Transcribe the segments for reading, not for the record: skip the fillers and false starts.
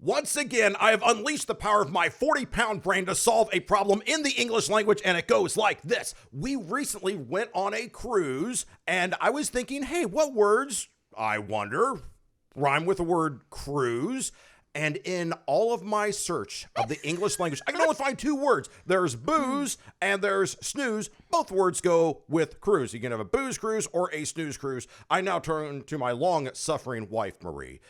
Once again, I have unleashed the power of my 40-pound brain to solve a problem in the English language, and it goes like this. We recently went on a cruise, and I was thinking, hey, what words, I wonder, rhyme with the word cruise? And in all of my search of the English language, I can only find 2 words. There's booze and there's snooze. Both words go with cruise. You can have a booze cruise or a snooze cruise. I now turn to my long-suffering wife, Marie.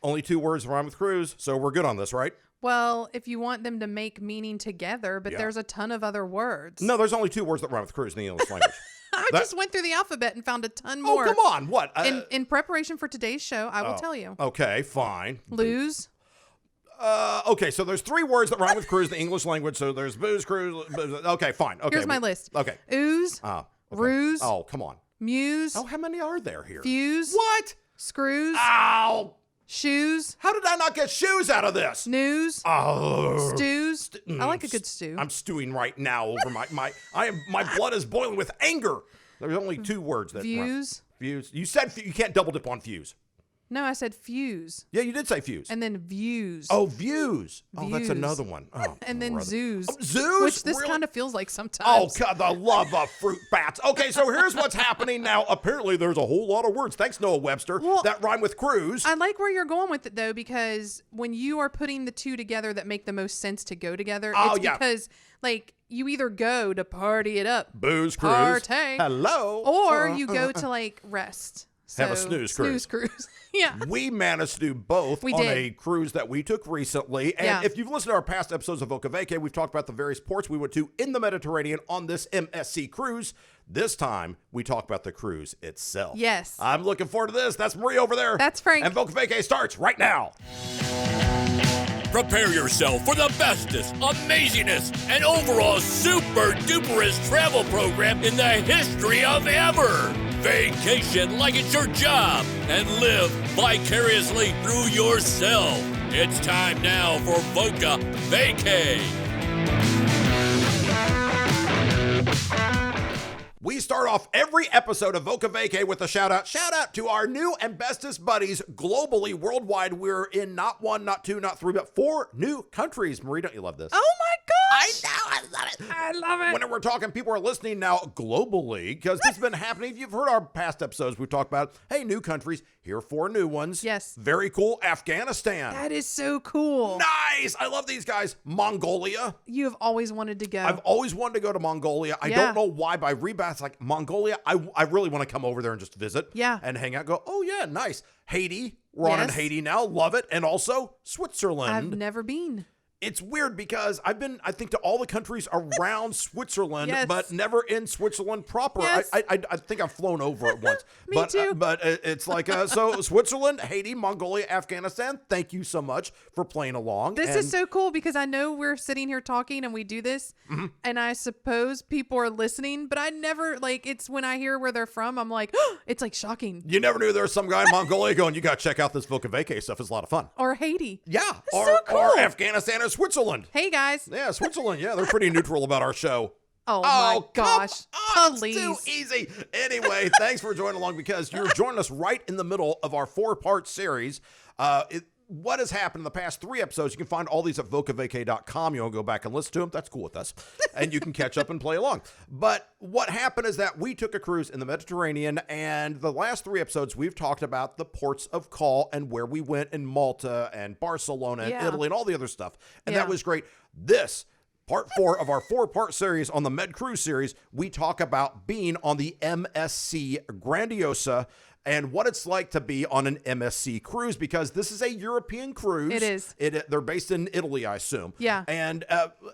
Only 2 words rhyme with cruise, so we're good on this, right? Well, if you want them to make meaning together, but there's a ton of other words. No, there's only 2 words that rhyme with cruise in the English language. I just went through the alphabet and found a ton more. Oh, come on. What? In preparation for today's show, I will tell you. Okay, fine. Lose. Okay, so there's 3 words that rhyme with cruise in the English language. So there's booze, cruise. Okay, fine. Okay. Here's my list. Okay. Ooze. Okay. Ruse. Oh, come on. Muse. Oh, how many are there here? Fuse. What? Screws. Ow. Shoes. How did I not get shoes out of this? News. Oh. Stews. I like a good stew. I'm stewing right now over my blood is boiling with anger. There's only 2 words that Views. Fuse. You said you can't double dip on fuse. No, I said fuse. Yeah, you did say fuse. And then views. Oh, views. Oh, that's Views. another one. Oh, And then zoos. Zoos? Which this Really? kind of feels like sometimes. Oh, God, the love of fruit bats. Okay, so here's what's happening now. Apparently, there's a whole lot of words, thanks, Noah Webster, that rhyme with cruise. I like where you're going with it, though, because when you are putting the 2 together that make the most sense to go together, it's because, like, you either go to party it up. Booze cruise. Partay. Hello. Or you go to, like, rest. So, have a snooze cruise. Snooze cruise. Yeah. We managed to do both on a cruise that we took recently. And if you've listened to our past episodes of Voca Vacay, we've talked about the various ports we went to in the Mediterranean on this MSC cruise. This time, we talk about the cruise itself. Yes. I'm looking forward to this. That's Marie over there. That's Frank. And Voca Vacay starts right now. Prepare yourself for the bestest, amazingest, and overall super duperest travel program in the history of ever. Vacation like it's your job and live vicariously through yourself. It's time now for Voca Vacay. We start off every episode of Voca Vacay with a shout out. Shout out to our new and bestest buddies globally, worldwide. We're in not 1, not 2, not 3, but 4 new countries. Marie, don't you love this? Oh my gosh. I know, I love it. I love it. When we're talking, people are listening now globally because this has been happening. If you've heard our past episodes, we've talked about, hey, new countries. Here are 4 new ones. Yes. Very cool. Afghanistan. That is so cool. Nice. I love these guys. Mongolia. You have always wanted to go. I've always wanted to go to Mongolia. I don't know why, but I read back, it's like Mongolia. I really want to come over there and just visit. Yeah. And hang out. Go, oh, yeah, nice. Haiti. We're on in Haiti now. Love it. And also Switzerland. I've never been. It's weird because I've been, I think, to all the countries around Switzerland, but never in Switzerland proper. Yes. I think I've flown over it once. Me too. But it's like, so Switzerland, Haiti, Mongolia, Afghanistan, thank you so much for playing along. This is so cool because I know we're sitting here talking and we do this, and I suppose people are listening, but I never, like, it's when I hear where they're from, I'm like, oh, it's like shocking. You never knew there was some guy in Mongolia going, you got to check out this Voca Vacay stuff. It's a lot of fun. Or Haiti. Yeah. So cool. Or Afghanistan or Switzerland. Hey, guys. Yeah, Switzerland. Yeah, they're pretty neutral about our show. Oh my gosh. Please. It's too easy. Anyway, thanks for joining along because you're joining us right in the middle of our 4-part series. What has happened in the past 3 episodes, you can find all these at vocavacay.com. You want to go back and listen to them? That's cool with us. And you can catch up and play along. But what happened is that we took a cruise in the Mediterranean, and the last 3 episodes, we've talked about the ports of call and where we went in Malta and Barcelona and Italy and all the other stuff. And that was great. This Part 4 of our 4-part series on the Med Cruise series, we talk about being on the MSC Grandiosa and what it's like to be on an MSC cruise, because this is a European cruise. It is. They're based in Italy, I assume. Yeah. And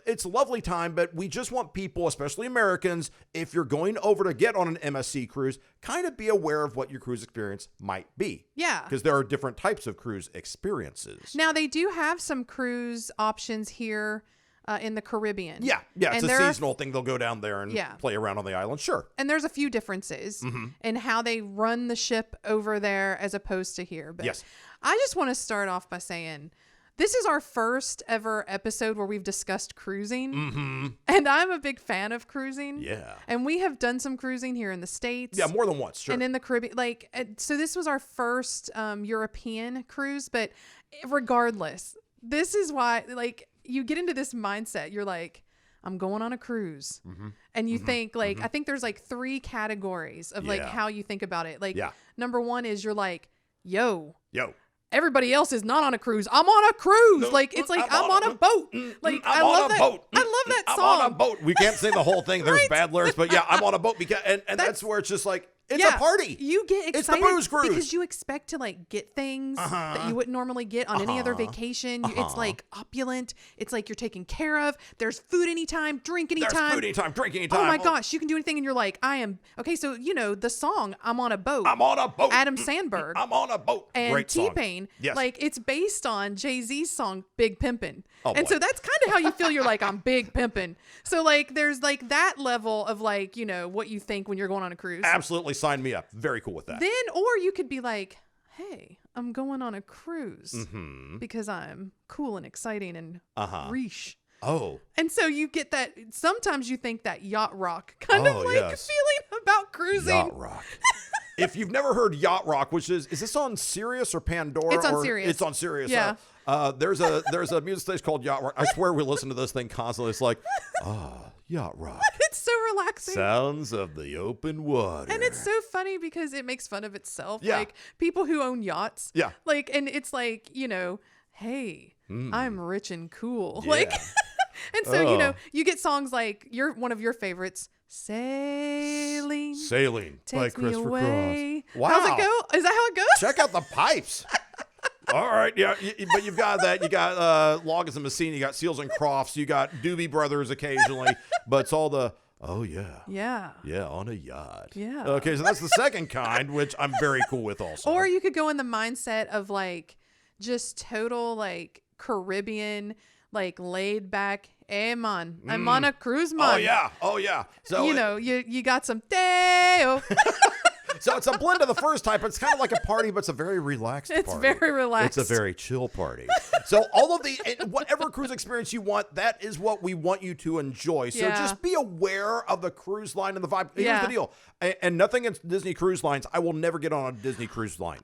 it's a lovely time, but we just want people, especially Americans, if you're going over to get on an MSC cruise, kind of be aware of what your cruise experience might be. Yeah. Because there are different types of cruise experiences. Now, they do have some cruise options here in the Caribbean. Yeah, it's a seasonal thing. They'll go down there and play around on the island. Sure. And there's a few differences in how they run the ship over there as opposed to here. But yes. I just want to start off by saying this is our first ever episode where we've discussed cruising. And I'm a big fan of cruising. Yeah. And we have done some cruising here in the States. Yeah, more than once, sure. And in the Caribbean. So this was our first European cruise, but regardless, this is why, like, you get into this mindset. You're like, I'm going on a cruise. And you think, like, I think there's like 3 categories of like how you think about it. Like, number 1 is you're like, yo, everybody else is not on a cruise. I'm on a cruise. No, like, it's like I'm on a boat. Like, I love that. Boat. I love that song. I'm on a boat. We can't sing the whole thing. There's bad lyrics, but yeah, I'm on a boat because, and that's where it's just like, it's a party. You get excited it's the booze cruise because you expect to like get things that you wouldn't normally get on any other vacation. It's like opulent. It's like you're taken care of. There's food anytime, drink anytime. There's food anytime, drink anytime. Oh my gosh, you can do anything, and you're like, I am okay. So you know the song "I'm on a Boat." I'm on a boat. Adam Sandberg. I'm on a boat. And Great song. T-Pain. Yes. Like it's based on Jay-Z's song "Big Pimpin'." Oh, and boy. so that's kind of how you feel. You're like, I'm big pimpin'. So like, there's like that level of like, you know, what you think when you're going on a cruise. Absolutely, sign me up. Very cool with that. Then, or you could be like, hey, I'm going on a cruise because I'm cool and exciting and riche. Oh. And so you get that. Sometimes you think that yacht rock kind of like feeling about cruising. Yacht rock. If you've never heard yacht rock, which is this on Sirius or Pandora? It's on Sirius. It's on Sirius. Yeah. There's a music station called Yacht Rock. I swear we listen to this thing constantly. It's like, yacht rock. It's so relaxing. Sounds of the open water. And it's so funny because it makes fun of itself. Yeah. Like people who own yachts. Yeah. Like, and it's like, you know, hey, I'm rich and cool. Yeah. Like, and so, you know, you get songs like one of your favorites, Sailing by Takes Me Christopher Away. Cross. Wow. How's it go? Is that how it goes? Check out the pipes. All right, yeah, but you've got that. You got Loggins and Messina. You got Seals and Crofts. You got Doobie Brothers occasionally, but it's all the yeah on a yacht. Yeah. Okay, so that's the second kind, which I'm very cool with also. Or you could go in the mindset of like just total like Caribbean, like laid back. Hey man, I'm on a cruise, man. Oh yeah. So you know, you got some day. So it's a blend of the first type. It's kind of like a party, but it's a very relaxed party. It's very relaxed. It's a very chill party. So all of whatever cruise experience you want, that is what we want you to enjoy. So just be aware of the cruise line and the vibe. Here's the deal. And nothing against Disney Cruise Lines. I will never get on a Disney Cruise Line.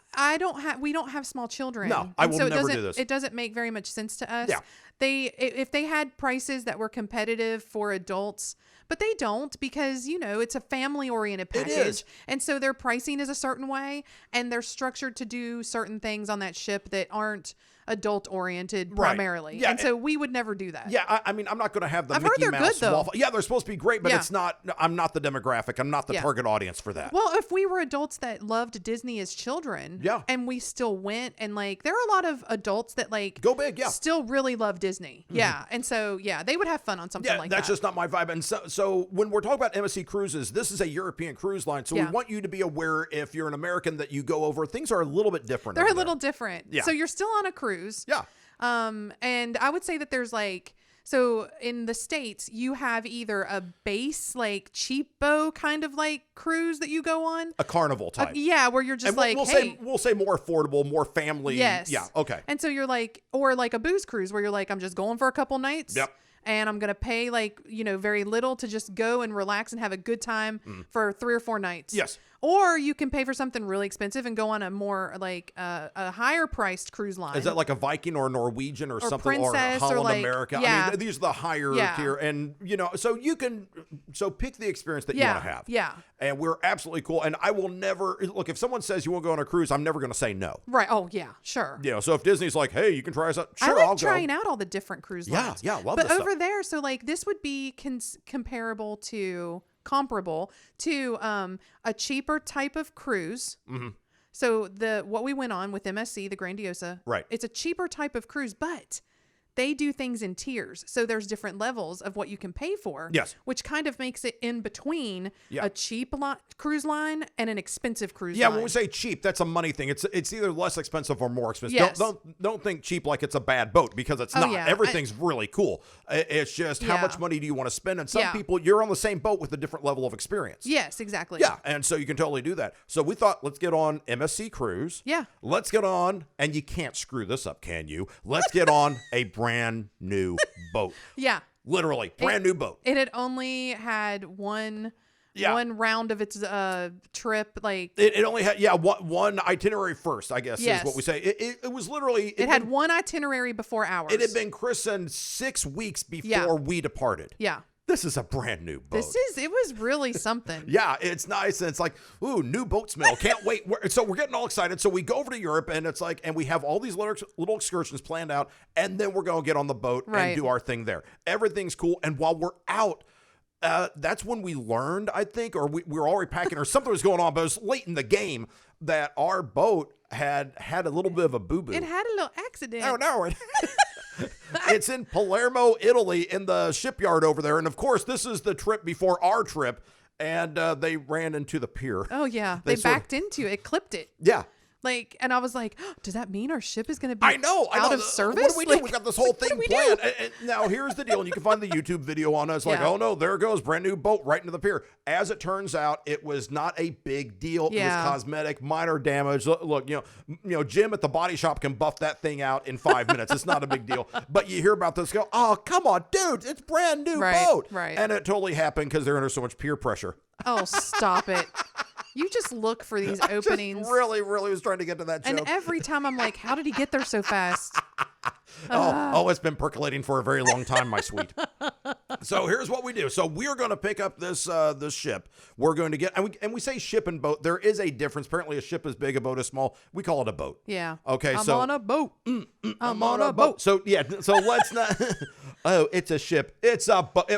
We don't have small children. No, I will never do this. It doesn't make very much sense to us. Yeah. If they had prices that were competitive for adults, but they don't because, you know, it's a family-oriented package. It is. And so their pricing is a certain way, and they're structured to do certain things on that ship that aren't adult-oriented primarily. Yeah, and so we would never do that. Yeah, I mean, I'm not going to have the I've heard Mickey they're Mouse good, though. waffle. Yeah, they're supposed to be great, but Yeah. it's not. I'm not the demographic. I'm not the target audience for that. Well, if we were adults that loved Disney as children, and we still went, and like there are a lot of adults that like go big, still really love Disney, and so they would have fun on something like that. That's just not my vibe. And so when we're talking about MSC Cruises, this is a European cruise line, so we want you to be aware if you're an American that you go over, things are a little bit different. They're a little different. Yeah. So you're still on a cruise. Yeah. And I would say that there's like. So in the States, you have either a base, like cheapo kind of like cruise that you go on. A carnival type. Where you're just and we'll say more affordable, more family. Yes. Yeah, okay. And so you're like, or like a booze cruise where you're like, I'm just going for a couple nights. Yep. And I'm going to pay like, you know, very little to just go and relax and have a good time for 3 or 4 nights. Yes. Or you can pay for something really expensive and go on a more like a higher priced cruise line. Is that like a Viking or a Norwegian or something Princess or Holland like, America? Yeah. I mean, these are the higher tier, and you know, so pick the experience that you want to have. Yeah. And we're absolutely cool. And I will never look if someone says you want to go on a cruise, I'm never going to say no. Right. Oh yeah, sure. You know, so if Disney's like, hey, you can try us out. Sure, I I'll like go. trying out all the different cruise lines. Yeah, love But this over stuff. there, so like this would be comparable to a cheaper type of cruise. Mm-hmm. So what we went on with MSC, the Grandiosa, right? It's a cheaper type of cruise, but they do things in tiers. So there's different levels of what you can pay for. Yes. Which kind of makes it in between a cheap cruise line and an expensive cruise line. Yeah, when we say cheap, that's a money thing. It's either less expensive or more expensive. Yes. Don't think cheap like it's a bad boat, because it's not. Yeah. Everything's really cool. It's just how much money do you want to spend? And some people, you're on the same boat with a different level of experience. Yes, exactly. Yeah, and so you can totally do that. So we thought, let's get on MSC Cruise. Yeah. Let's get on, and you can't screw this up, can you? Let's get on a brand new boat. Yeah. Literally, brand new boat. It had only had one one round of its trip. Like it only had one itinerary first, I guess is what we say. It was literally it had one itinerary before ours. It had been christened 6 weeks before we departed. Yeah. This is a brand new boat. It was really something. Yeah, it's nice. And it's like, ooh, new boat smell. Can't wait. So we're getting all excited. So we go over to Europe and it's like, and we have all these little excursions planned out. And then we're going to get on the boat and do our thing there. Everything's cool. And while we're out, that's when we learned, I think, or we were already packing or something was going on, but it was late in the game that our boat had a little bit of a boo-boo. It had a little accident. Oh, no. It's in Palermo, Italy, in the shipyard over there. And, of course, this is the trip before our trip. And they ran into the pier. Oh, yeah. They backed into it. Clipped it. Yeah. Like, and I was like, oh, does that mean our ship is going to be out of service? What do we do? We've got this whole thing planned. And now, here's the deal. And you can find the YouTube video on us. Like, oh, no, there it goes. Brand new boat right into the pier. As it turns out, it was not a big deal. It was cosmetic, minor damage. Look, you know, Jim at the body shop can buff that thing out in 5 minutes. It's not a big deal. But you hear about this, go, oh, come on, dude. It's brand new boat. Right. And it totally happened because they're under so much peer pressure. Oh, stop it. You just look for these openings. Just really was trying to get to that joke. And every time I'm like, how did he get there so fast? It's been percolating for a very long time, my sweet. So here's what we do. So we're going to pick up this ship. We're going to get, and we say ship and boat. There is a difference. Apparently a ship is big, a boat is small. We call it a boat. Yeah. Okay. I'm on a boat. I'm on a boat. So let's not, oh, it's a ship. It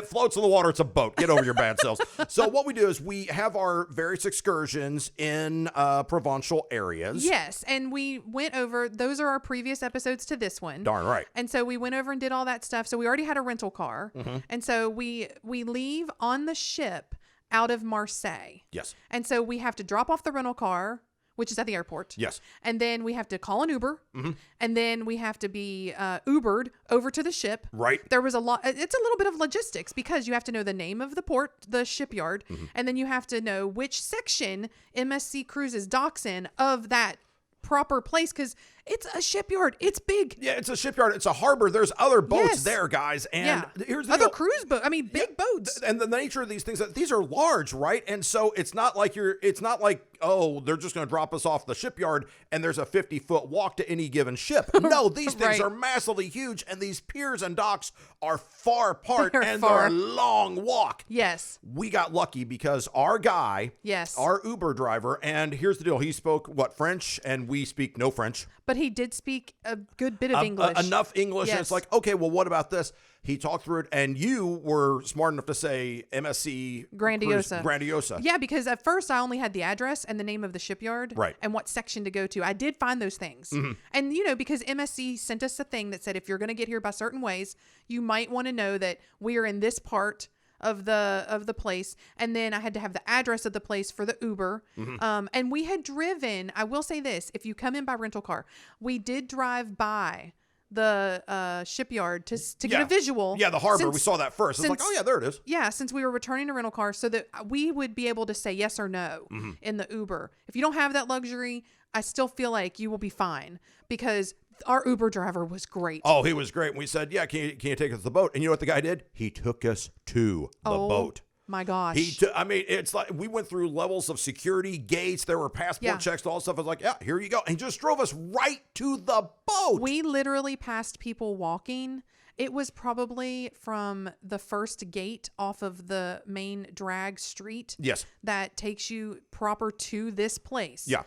floats in the water. It's a boat. Get over your bad selves. So what we do is we have our various excursions in provincial areas. Yes. And we went over, those are our previous episodes to this one. Darn right. And so we went over and did all that stuff. So we already had a rental car. Mm-hmm. And so we leave on the ship out of Marseille. Yes. And so we have to drop off the rental car, which is at the airport. Yes. And then we have to call an Uber. Mm-hmm. And then we have to be Ubered over to the ship. Right. It's a little bit of logistics because you have to know the name of the port, the shipyard, and then you have to know which section MSC Cruises docks in of that proper place because it's a shipyard. It's big. Yeah, it's a shipyard. It's a harbor. There's other boats there, guys. And here's the other deal. Cruise boats. I mean, big boats. And the nature of these things, these are large, right? And so it's not like they're just going to drop us off the shipyard and there's a 50-foot walk to any given ship. No, these things are massively huge and these piers and docks are far apart they're a long walk. Yes. We got lucky because our guy, our Uber driver, and here's the deal. He spoke, French, and we speak no French. But he did speak a good bit of English. Enough English. Yes. And it's like, okay, well, what about this? He talked through it, and you were smart enough to say MSC Grandiosa. Yeah, because at first I only had the address and the name of the shipyard and what section to go to. I did find those things. Mm-hmm. And, because MSC sent us a thing that said if you're going to get here by certain ways, you might want to know that we are in this part of the place, and then I had to have the address of the place for the Uber. Mm-hmm. And we had driven, I will say this, if you come in by rental car, we did drive by the shipyard to get a visual. Yeah, the harbor, we saw that first. It's like, oh yeah, there it is. Yeah, since we were returning to rental car so that we would be able to say yes or no in the Uber. If you don't have that luxury, I still feel like you will be fine because our Uber driver was great. Oh, he was great. And we said, yeah, can you take us to the boat? And you know what the guy did? He took us to the boat. My gosh. It's like we went through levels of security, gates. There were passport checks, all stuff. I was like, yeah, here you go. And just drove us right to the boat. We literally passed people walking. It was probably from the first gate off of the main drag street. Yes. That takes you proper to this place. Yeah.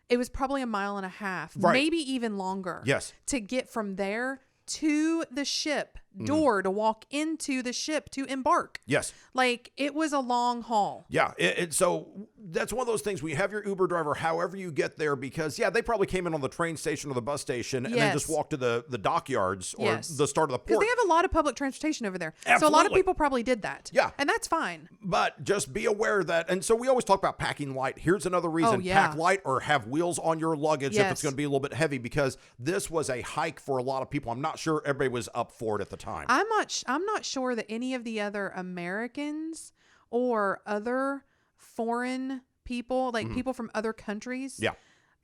It was probably 1.5 miles, maybe even longer. Yes. To get from there to the ship door to walk into the ship to embark. Yes. Like it was a long haul. Yeah. So that's one of those things. We have your Uber driver, however you get there, because they probably came in on the train station or the bus station and then just walked to the dockyards or the start of the port. Because they have a lot of public transportation over there. Absolutely. So a lot of people probably did that. Yeah. And that's fine. But just be aware that, and so we always talk about packing light. Here's another reason. Pack light or have wheels on your luggage if it's going to be a little bit heavy, because this was a hike for a lot of people. I'm not sure everybody was up for it at the time. I'm not sure that any of the other Americans or other foreign people, like people from other countries. Yeah.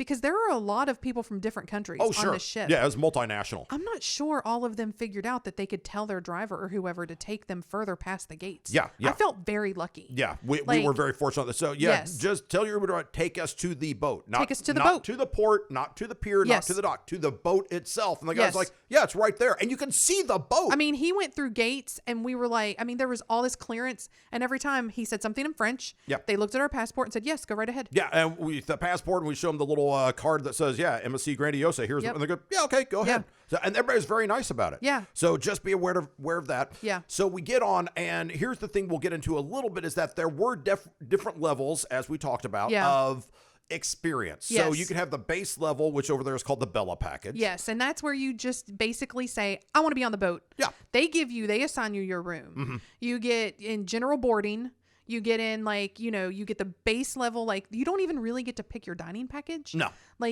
because there are a lot of people from different countries on the ship. Yeah, it was multinational. I'm not sure all of them figured out that they could tell their driver or whoever to take them further past the gates. Yeah. I felt very lucky. Yeah, we were very fortunate. So, just tell your Uber driver, take us to the boat. Take us to the boat. boat. Not to the port, not to the pier, not to the dock, to the boat itself. And the guy's like, yeah, it's right there. And you can see the boat. I mean, he went through gates and we were like, I mean, there was all this clearance. And every time he said something in French, they looked at our passport and said, yes, go right ahead. Yeah, and the passport, and we show them the little card that says, MSC Grandiosa. Here's and they go, yeah, okay, go ahead. So, and everybody's very nice about it. Yeah. So just be aware of that. Yeah. So we get on, and here's the thing we'll get into a little bit is that there were different levels, as we talked about, of experience. Yes. So you can have the base level, which over there is called the Bella package. Yes, and that's where you just basically say, I want to be on the boat. Yeah. They assign you your room. Mm-hmm. You get in general boarding. You get in you get the base level, you don't even really get to pick your dining package. No.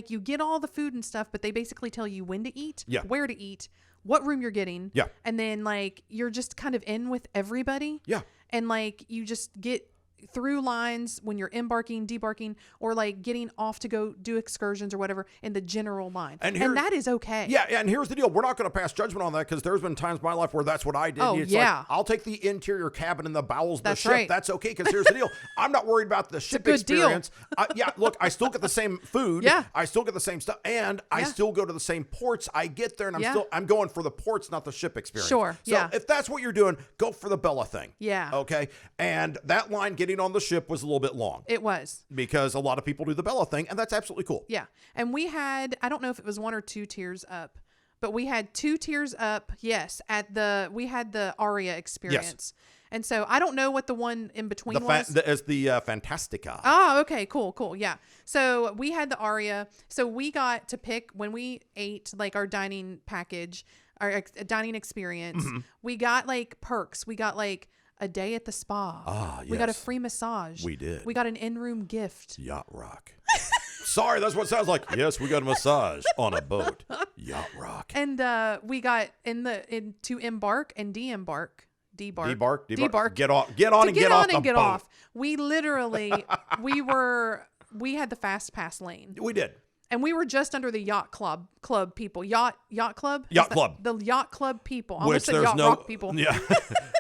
You get all the food and stuff, but they basically tell you when to eat, where to eat, what room you're getting. Yeah. And then you're just kind of in with everybody. Yeah. And you just get through lines when you're embarking, debarking, or getting off to go do excursions or whatever in the general line. And that is okay. Yeah, and here's the deal. We're not going to pass judgment on that because there's been times in my life where that's what I did. Oh, it's I'll take the interior cabin and the bowels of the That's ship. right. That's okay because here's the deal. I'm not worried about the ship good experience. Look, I still get the same food. Yeah. I still get the same stuff. And I still go to the same ports. I get there and I'm going for the ports, not the ship experience. Sure, So if that's what you're doing, go for the Bella thing. Yeah. Okay? And that line getting on the ship was a little bit long. It was. Because a lot of people do the Bella thing, and that's absolutely cool. Yeah. And we had, I don't know if it was 1 or 2 tiers up, but we had 2 tiers up. Yes. We had the Aria experience. Yes. And so I don't know what the one in between was. It's the Fantastica. Oh, okay. Cool. Yeah. So we had the Aria. So we got to pick when we ate our dining package, our dining experience. Mm-hmm. We got perks. We got a day at the spa. Ah, yes. We got a free massage. We did. We got an in-room gift. Yacht rock. Sorry, that's what it sounds like. Yes, we got a massage on a boat. Yacht rock. And we got to embark and de-embark. Debark. Get on and get off the boat. We literally, we had the fast pass lane. We did. And we were just under the yacht club people. Yacht club? Yacht club. The yacht club people. I Which almost said yacht rock people. Yeah.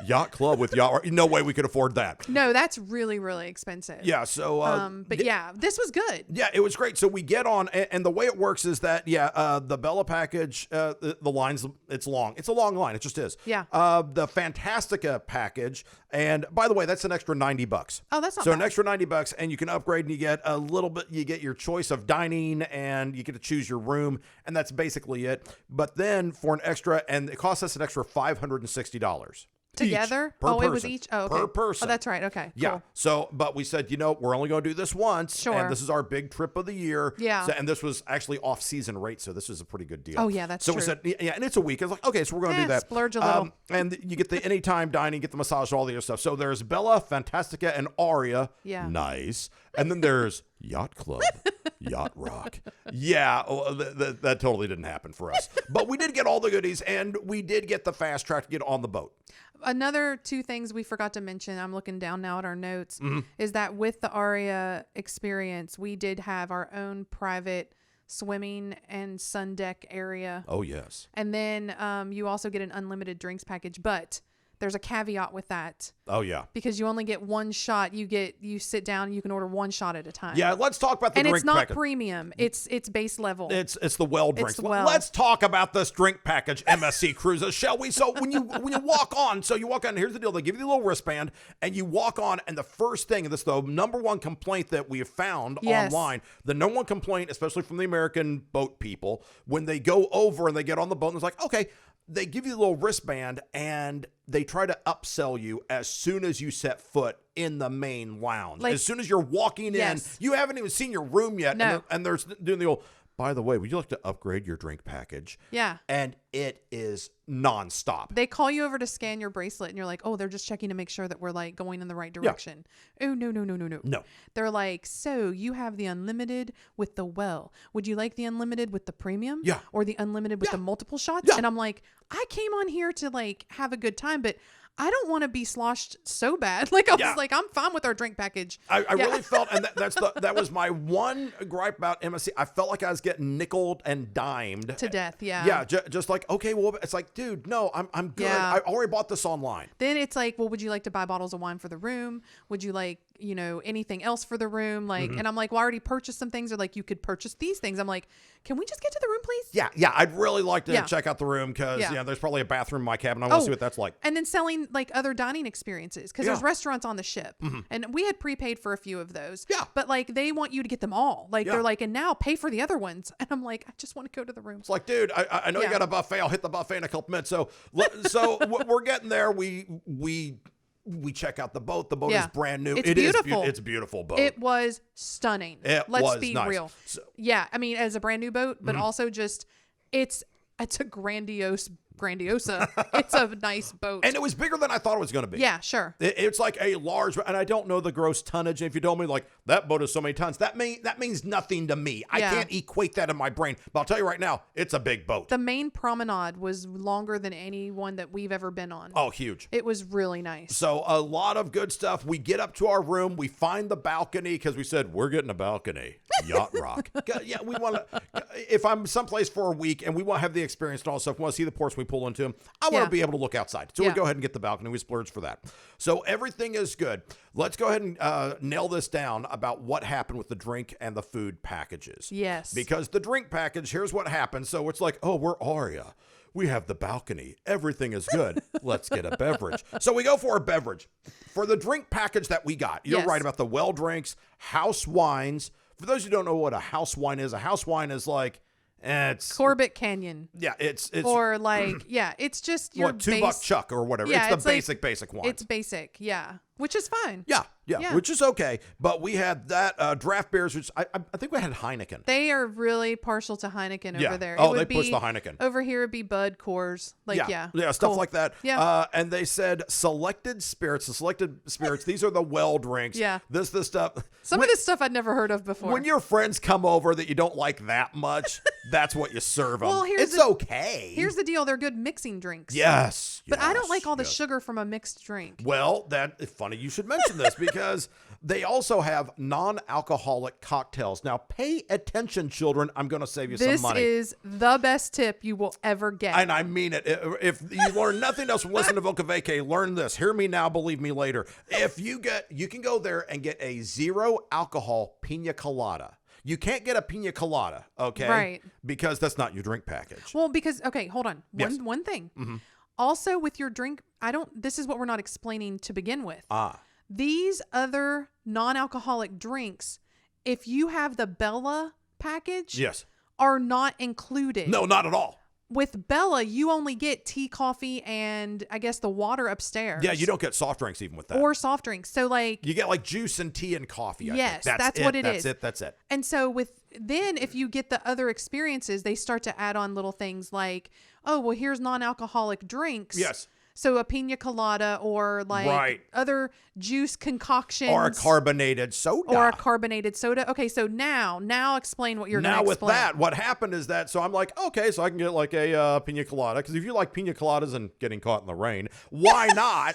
Yacht club with yacht rock. No way we could afford that. No, that's really, really expensive. Yeah. So, this was good. Yeah, it was great. So we get on, and the way it works is that, the Bella package, the line's, it's long. It's a long line. It just is. Yeah. The Fantastica package, and by the way, that's an extra $90. Oh, that's not so bad. An extra $90, and you can upgrade, and you get a little bit. You get your choice of dining, and you get to choose your room, and that's basically it. But then for an extra, and it costs us an extra $560. Together? Per person. It was each? Oh, okay. Per person. Oh, that's right. Okay. Yeah. Cool. So, but we said, we're only going to do this once. Sure. And this is our big trip of the year. Yeah. So, and this was actually off-season rate, so this is a pretty good deal. Oh, yeah, that's true. So we said, and it's a week. It's okay, so we're going to do that. Splurge a little. And you get the anytime dining, get the massage, all the other stuff. So there's Bella, Fantastica, and Aria. Yeah. Nice. And then there's Yacht Club, Yacht Rock. Yeah, that totally didn't happen for us. But we did get all the goodies, and we did get the fast track to get on the boat. Another 2 things we forgot to mention, I'm looking down now at our notes, is that with the Aria experience, we did have our own private swimming and sun deck area. Oh, yes. And then you also get an unlimited drinks package, but there's a caveat with that. Oh, yeah. Because you only get one shot. You sit down and you can order one shot at a time. Yeah, let's talk about the drink package. And it's not premium. It's base level. It's the well drinks. It's well. Let's talk about this drink package, MSC Cruises, shall we? So when you walk on, here's the deal. They give you the little wristband and you walk on, and the first thing, and this is the number one complaint that we have found online, the number one complaint, especially from the American boat people, when they go over and they get on the boat and it's like, okay, they give you a little wristband and they try to upsell you as soon as you set foot in the main lounge. As soon as you're walking in, you haven't even seen your room yet. No. And they're doing the old, by the way, would you like to upgrade your drink package? Yeah. And it is nonstop. They call you over to scan your bracelet and you're like, oh, they're just checking to make sure that we're going in the right direction. Yeah. Oh, no. No. They're like, so you have the unlimited with the well. Would you like the unlimited with the premium? Yeah. Or the unlimited with the multiple shots? Yeah. And I'm like, I came on here to have a good time, but I don't want to be sloshed so bad. Like I was like, I'm fine with our drink package. I really felt, and that was my one gripe about MSC. I felt like I was getting nickeled and dimed to death. Yeah. Yeah. Just like, okay, well, it's like, dude, no, I'm good. Yeah. I already bought this online. Then it's like, well, would you like to buy bottles of wine for the room? Would you like, anything else for the room? Like, and I'm like, well, I already purchased some things. Or like, you could purchase these things. I'm like, can we just get to the room, please? Yeah. I'd really like to check out the room because there's probably a bathroom in my cabin. I want to see what that's like. And then selling like other dining experiences because there's restaurants on the ship, and we had prepaid for a few of those. Yeah, but like they want you to get them all. Like they're like, and now pay for the other ones. And I'm like, I just want to go to the room. It's like, dude, I know you got a buffet. I'll hit the buffet in a couple minutes. So we're getting there. We check out the boat. The boat is brand new. It's beautiful. It's a beautiful boat. It was stunning. Let's be real. So, I mean, as a brand new boat, but also just it's a Grandiosa. It's a nice boat. And it was bigger than I thought it was going to be. Yeah, sure. It's like a large, and I don't know the gross tonnage. If you told me like that boat is so many tons, that means nothing to me. I can't equate that in my brain. But I'll tell you right now, it's a big boat. The main promenade was longer than any one that we've ever been on. Oh, huge. It was really nice. So a lot of good stuff. We get up to our room. We find the balcony because we said, we're getting a balcony. Yacht rock. Yeah, we want to, if I'm someplace for a week and we want to have the experience and all stuff, we want to see the ports we pull into them, I want to be able to look outside. So we go ahead and get the balcony. We splurge for that. So everything is good. Let's go ahead and nail this down about what happened with the drink and the food packages. Yes. Because the drink package, here's what happened. So it's like, oh, we're Aria. We have the balcony. Everything is good. Let's get a beverage. So we go for a beverage. For the drink package that we got, you're right about the well drinks, house wines. For those who don't know what a house wine is like, it's Corbett Canyon. Yeah, it's or like it's just your $2 Chuck or whatever. Yeah, it's the basic wine. It's basic, which is fine. Yeah, which is okay. But we had that draft beers, which I think we had Heineken. They are really partial to Heineken over there. Oh, they push the Heineken. Over here it'd be Bud, Coors, stuff like that. Yeah. And they said selected spirits. These are the well drinks. Yeah. This stuff. Some of this stuff I'd never heard of before. When your friends come over that you don't like that much, that's what you serve them. Well, it's okay. Here's the deal: they're good mixing drinks. Yes. But I don't like all the sugar from a mixed drink. Well, it's funny you should mention this because they also have non-alcoholic cocktails. Now, pay attention, children. I'm going to save you some money. This is the best tip you will ever get. And I mean it. If you learn nothing else from listening to Voca Vacay, learn this. Hear me now, believe me later. You can go there and get a 0 alcohol pina colada. You can't get a pina colada, okay? Right. Because that's not your drink package. Well, okay, hold on. One thing. Mm-hmm. Also, with your drink, this is what we're not explaining to begin with. These other non-alcoholic drinks, if you have the Bella package, are not included. No, not at all. With Bella, you only get tea, coffee, and I guess the water upstairs. Yeah, you don't get soft drinks even with that. Or soft drinks. So like you get like juice and tea and coffee. Yes, that's what it is. That's it. And so then if you get the other experiences, they start to add on little things like, oh, well, here's non-alcoholic drinks. Yes. So a pina colada or like other juice concoctions. Or a carbonated soda. Okay, so now explain what you're going to explain. Now with that, what happened is that, so I'm like, okay, so I can get like a pina colada. Because if you like pina coladas and getting caught in the rain, why not?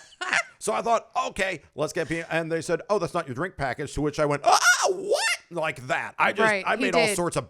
So I thought, okay, let's get pina. And they said, oh, that's not your drink package. To which I went, what? Like that. I made all sorts of,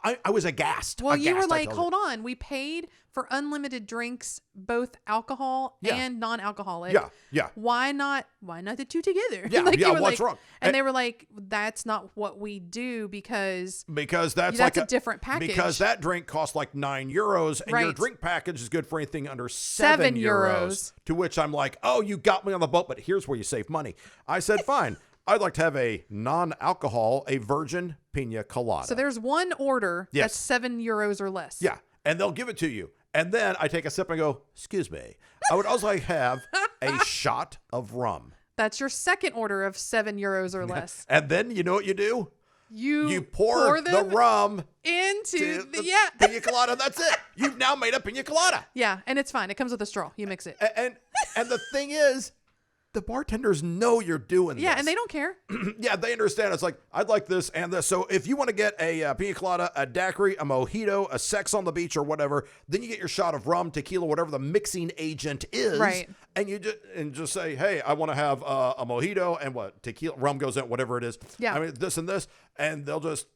I was aghast. Well, you were like, hold on. We paid for unlimited drinks, both alcohol and non-alcoholic. Yeah. Why not the two together? Yeah, what's wrong? And they were like, that's not what we do because that's like a different package. Because that drink costs like €9 and your drink package is good for anything under €7. To which I'm like, oh, you got me on the boat, but here's where you save money. I said, fine. I'd like to have a non-alcohol, a virgin pina colada. So there's one order that's €7 or less. Yeah, and they'll give it to you. And then I take a sip and go, excuse me. I would also like have a shot of rum. That's your second order of €7 or less. And then you know what you do? You pour the rum into the pina colada. That's it. You've now made a pina colada. Yeah, and it's fine. It comes with a straw. You mix it. And the thing is, the bartenders know you're doing this. Yeah, and they don't care. Yeah, they understand. It's like, I'd like this and this. So if you want to get a pina colada, a daiquiri, a mojito, a sex on the beach or whatever, then you get your shot of rum, tequila, whatever the mixing agent is. Right. And you just say, hey, I want to have a mojito and what? Tequila, rum goes in, whatever it is. Yeah. I mean, this and this. And they'll just,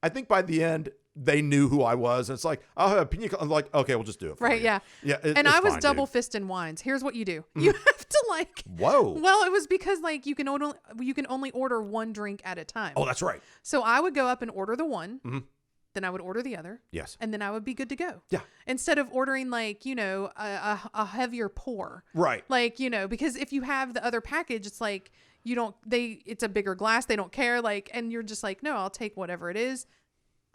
I think by the end, they knew who I was. And it's like, I'll have a pina colada. I'm like, okay, we'll just do it. Right, yeah. Yeah. And I was fine, double dude. fisting wines. Here's what you do. You have to like. Whoa. Well, it was because like you can only order one drink at a time. Oh, that's right. So I would go up and order the one. Then I would order the other. Yes. And then I would be good to go. Yeah. Instead of ordering like, a heavier pour. Right. Like, because if you have the other package, it's like it's a bigger glass. They don't care. Like, and you're just like, no, I'll take whatever it is.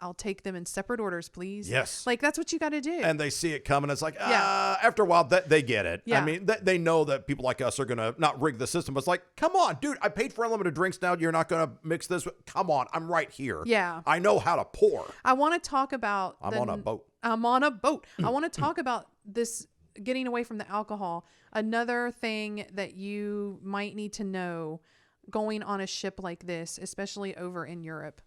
I'll take them in separate orders, please. Yes. Like, that's what you got to do. And they see it coming. It's like, after a while, they get it. Yeah. I mean, they know that people like us are going to not rig the system. But it's like, come on, dude, I paid for unlimited drinks now. You're not going to mix this. Come on, I'm right here. Yeah. I know how to pour. I want to talk about... I'm on a boat. I'm on a boat. I want to talk about this getting away from the alcohol. Another thing that you might need to know going on a ship like this, especially over in Europe,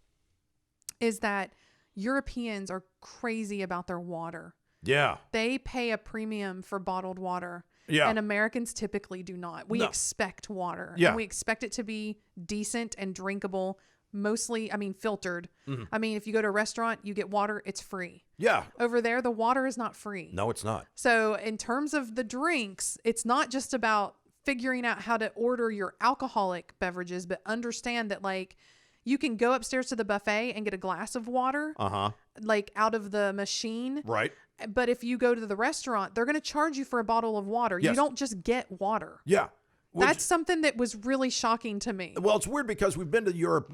is that Europeans are crazy about their water. Yeah. They pay a premium for bottled water. Yeah. And Americans typically do not. We expect water. Yeah. And we expect it to be decent and drinkable, mostly, filtered. I mean, if you go to a restaurant, you get water, it's free. Yeah. Over there, the water is not free. No, it's not. So in terms of the drinks, it's not just about figuring out how to order your alcoholic beverages, but understand that like you can go upstairs to the buffet and get a glass of water, like out of the machine. Right. But if you go to the restaurant, they're going to charge you for a bottle of water. Yes. You don't just get water. Yeah. That's something that was really shocking to me. Well, it's weird because we've been to Europe,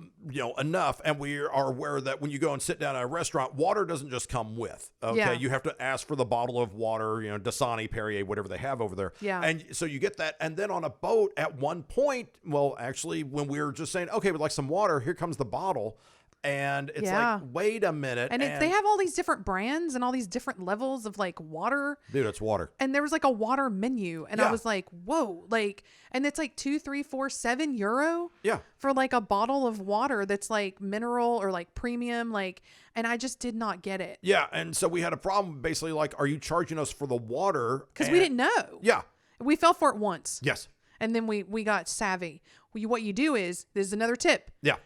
enough, and we are aware that when you go and sit down at a restaurant, water doesn't just come with. Okay, Yeah. You have to ask for the bottle of water, Dasani, Perrier, whatever they have over there. Yeah. And so you get that, and then on a boat, at one point, well, actually, when we were just saying, okay, we'd like some water, here comes the bottle. And it's like, wait a minute. And they have all these different brands and all these different levels of like water. Dude, it's water. And there was like a water menu. And I was like, whoa, like, and it's like €2, €3, €4, €7 Yeah. for like a bottle of water that's like mineral or like premium. Like, and I just did not get it. Yeah. And so we had a problem basically like, are you charging us for the water? Because we didn't know. Yeah. We fell for it once. Yes. And then we got savvy. What you do is, this is another tip. Yeah.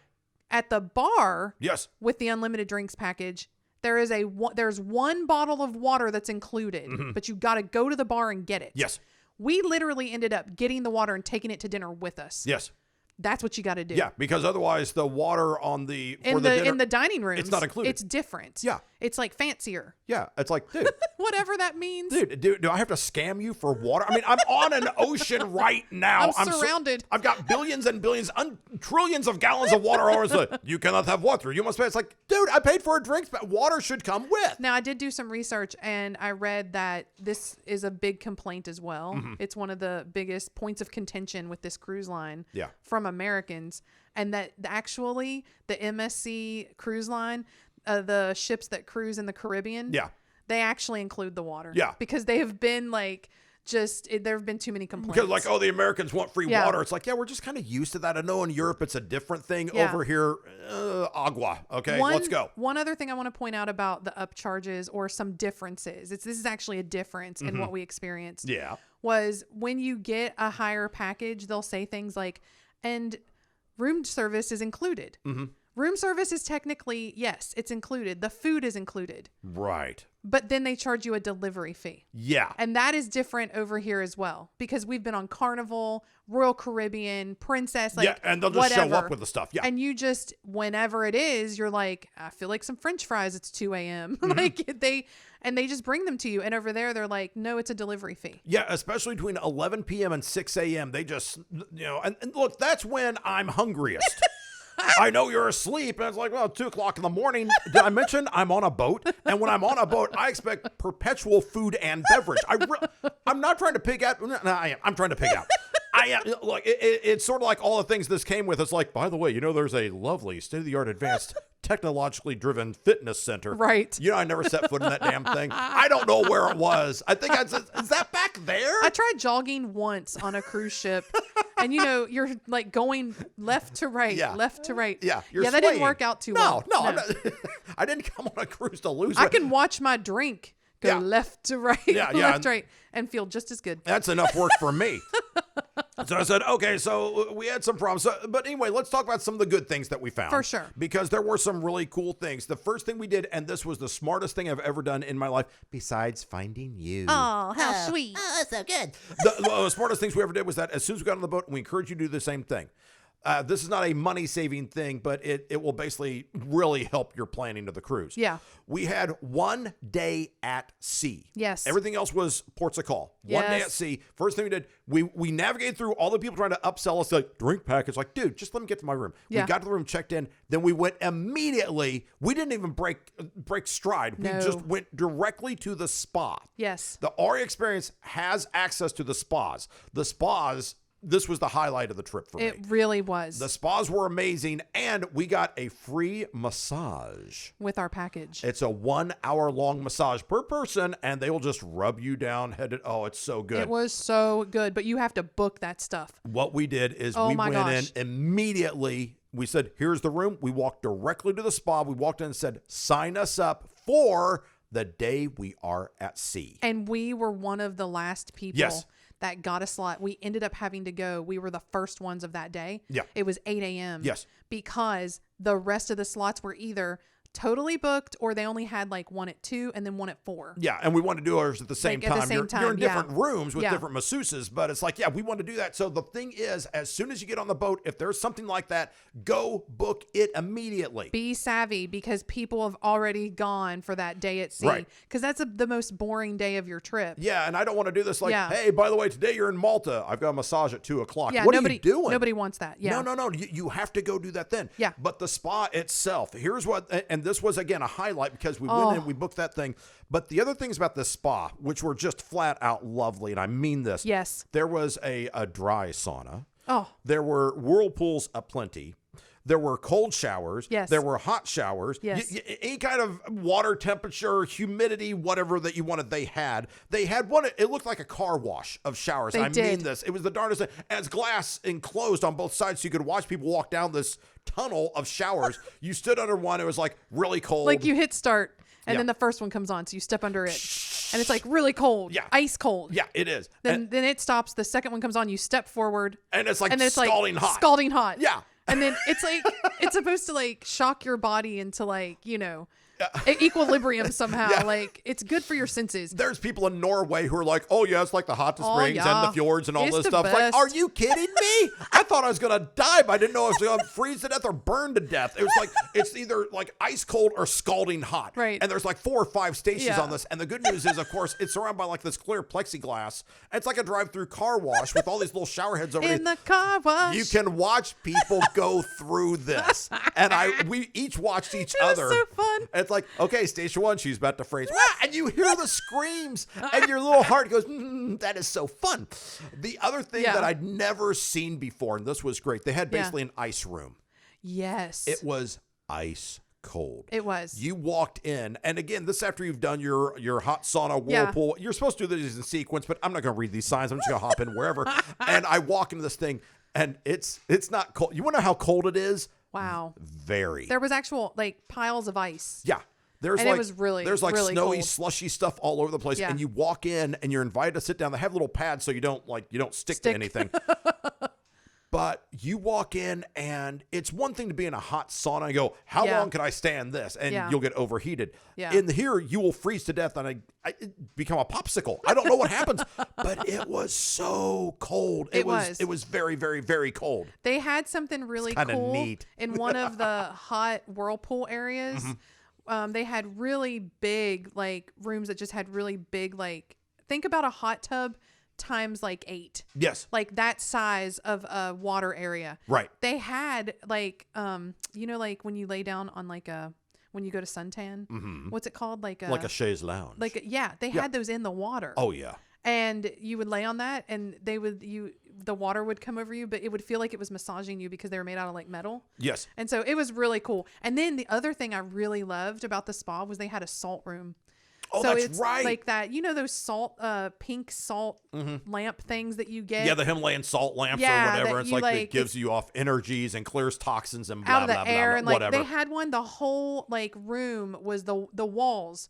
At the bar, Yes. with the unlimited drinks package, there's one bottle of water that's included, but you got to go to the bar and get it. Yes. We literally ended up getting the water and taking it to dinner with us. Yes. That's what you got to do. Yeah, because otherwise the water on the in the dining room, it's not included. It's different. Yeah. It's like fancier. Yeah, it's like, dude. Whatever that means. Dude, do I have to scam you for water? I mean, I'm on an ocean right now. I'm surrounded. I've got billions and billions, trillions of gallons of water. You cannot have water. You must pay. It's like, dude, I paid for a drink, but water should come with. Now, I did do some research, and I read that this is a big complaint as well. It's one of the biggest points of contention with this cruise line from Americans, and that actually the MSC cruise line, the ships that cruise in the Caribbean, they actually include the water. Yeah. Because they have been like, there have been too many complaints. Because like, the Americans want free water. It's like, we're just kind of used to that. I know in Europe it's a different thing. Over here, agua. Okay, let's go. One other thing I want to point out about the upcharges or some differences. This is actually a difference in what we experienced. Yeah. Was when you get a higher package, they'll say things like, and room service is included. Room service is technically, yes, it's included. The food is included. Right. But then they charge you a delivery fee. Yeah. And that is different over here as well. Because we've been on Carnival, Royal Caribbean, Princess, like and they'll just show up with the stuff. Yeah. And you just, whenever it is, you're like, I feel like some French fries. It's 2 a.m. Like they just bring them to you. And over there, they're like, no, it's a delivery fee. Yeah, especially between 11 p.m. and 6 a.m. They just, and look, that's when I'm hungriest. I know you're asleep. And it's like, well, 2 o'clock in the morning. Did I mention I'm on a boat? And when I'm on a boat, I expect perpetual food and beverage. I'm not trying to pig out. No, I am. I'm trying to pig out. I am. Look, it's sort of like all the things this came with. It's like, by the way, there's a lovely state-of-the-art advanced technologically driven fitness center. Right. I never set foot in that damn thing. I don't know where it was. I think is that back there? I tried jogging once on a cruise ship. and you're like going left to right, left to right. Yeah, that didn't work out too well. No. I didn't come on a cruise to lose. I can watch my drink go left to right, left to right, and feel just as good. That's enough work for me. So I said, okay, so we had some problems. But anyway, let's talk about some of the good things that we found. For sure. Because there were some really cool things. The first thing we did, and this was the smartest thing I've ever done in my life, besides finding you. Oh, how sweet. Oh, that's so good. The smartest things we ever did was that as soon as we got on the boat, we encourage you to do the same thing. This is not a money-saving thing, but it will basically really help your planning of the cruise. Yeah. We had 1 day at sea. Yes. Everything else was ports of call. 1 day at sea. First thing we did, we navigated through all the people trying to upsell us like drink packets. Like, dude, just let me get to my room. Yeah. We got to the room, checked in. Then we went immediately. We didn't even break stride. No. We just went directly to the spa. Yes. The Aria experience has access to the spas. The spas. This was the highlight of the trip for me. It really was. The spas were amazing, and we got a free massage. With our package. It's a 1 hour long massage per person, and they will just rub you down. Oh, it's so good. It was so good, but you have to book that stuff. What we did is we went in immediately. We said, here's the room. We walked directly to the spa. We walked in and said, sign us up for the day we are at sea. And we were one of the last people that got a slot. We ended up having to go. We were the first ones of that day. Yeah. It was 8 a.m. Yes. Because the rest of the slots were either totally booked or they only had like one at 2 and then one at 4. Yeah, and we want to do ours at the same time. You're in different rooms with different masseuses, but it's like, we want to do that. So the thing is, as soon as you get on the boat, if there's something like that, go book it immediately. Be savvy because people have already gone for that day at sea. Right. Because that's the most boring day of your trip. Yeah, and I don't want to do this like, hey, by the way, today you're in Malta. I've got a massage at 2 o'clock. Yeah, what are you doing? Nobody wants that. Yeah. No. You have to go do that then. Yeah. But the spa itself, here's what, and this was, again, a highlight because we went in, we booked that thing. But the other things about the spa, which were just flat out lovely, and I mean this. Yes. There was a dry sauna. Oh. There were whirlpools aplenty. There were cold showers. Yes. There were hot showers. Yes. Any kind of water temperature, humidity, whatever that you wanted, they had. They had one. It looked like a car wash of showers. I mean this. It was the darndest thing. And it's glass enclosed on both sides, so you could watch people walk down this tunnel of showers. You stood under one. It was like really cold. Like you hit start. And then the first one comes on, so you step under it. And it's like really cold. Yeah. Ice cold. Yeah, it is. Then it stops. The second one comes on, you step forward. And it's like scalding hot. Scalding hot. Yeah. And then it's like, it's supposed to like shock your body into like, equilibrium somehow. Yeah. Like it's good for your senses. There's people in Norway who are like, oh yeah, it's like the hot springs and the fjords and all It's this the stuff. It's like, best. are you kidding me? I thought I was gonna die, but I didn't know I was gonna freeze to death or burn to death. It was like it's either like ice cold or scalding hot. Right. And there's like 4 or 5 stations Yeah. on this. And the good news is, of course, it's surrounded by like this clear plexiglass. It's like a drive-through car wash with all these little shower heads over In the car wash. You can watch people go through this. And we each watched each It was other. so fun. And it's like, okay, station 1, she's about to freeze. And you hear the screams, and your little heart goes, that is so fun. The other thing that I'd never seen before, and this was great, they had basically an ice room. Yes. It was ice cold. It was. You walked in, and again, this after you've done your hot sauna whirlpool. You're supposed to do these in sequence, but I'm not going to read these signs. I'm just going to hop in wherever. And I walk into this thing, and it's not cold. You want to know how cold it is? Wow. Very. There was actual like piles of ice. Yeah. There's And like, it was really, there's like really snowy, cold. slushy stuff all over the place. Yeah. And you walk in and you're invited to sit down. They have little pads so you don't stick to anything. But you walk in and it's one thing to be in a hot sauna and go, how long can I stand this? And you'll get overheated. Yeah. In here, you will freeze to death and I become a popsicle. I don't know what happens, but it was so cold. It was very, very, very cold. They had something really cool neat. in one of the hot whirlpool areas. Mm-hmm. They had really big like rooms that just had really big like think about a hot tub times like 8. Yes. Like that size of a water area. Right. They had like like when you lay down on like when you go to suntan, what's it called? Like a chaise lounge. They had those in the water. Oh yeah. And you would lay on that and the water would come over you, but it would feel like it was massaging you because they were made out of like metal. Yes. And so it was really cool. And then the other thing I really loved about the spa was they had a salt room. Oh, so that's it's right. like that, those salt, pink salt lamp things that you get. Yeah, the Himalayan salt lamps or whatever. It's like it gives you off energies and clears toxins and blah, out of the blah, air. blah, And whatever. they had one, the whole room was the walls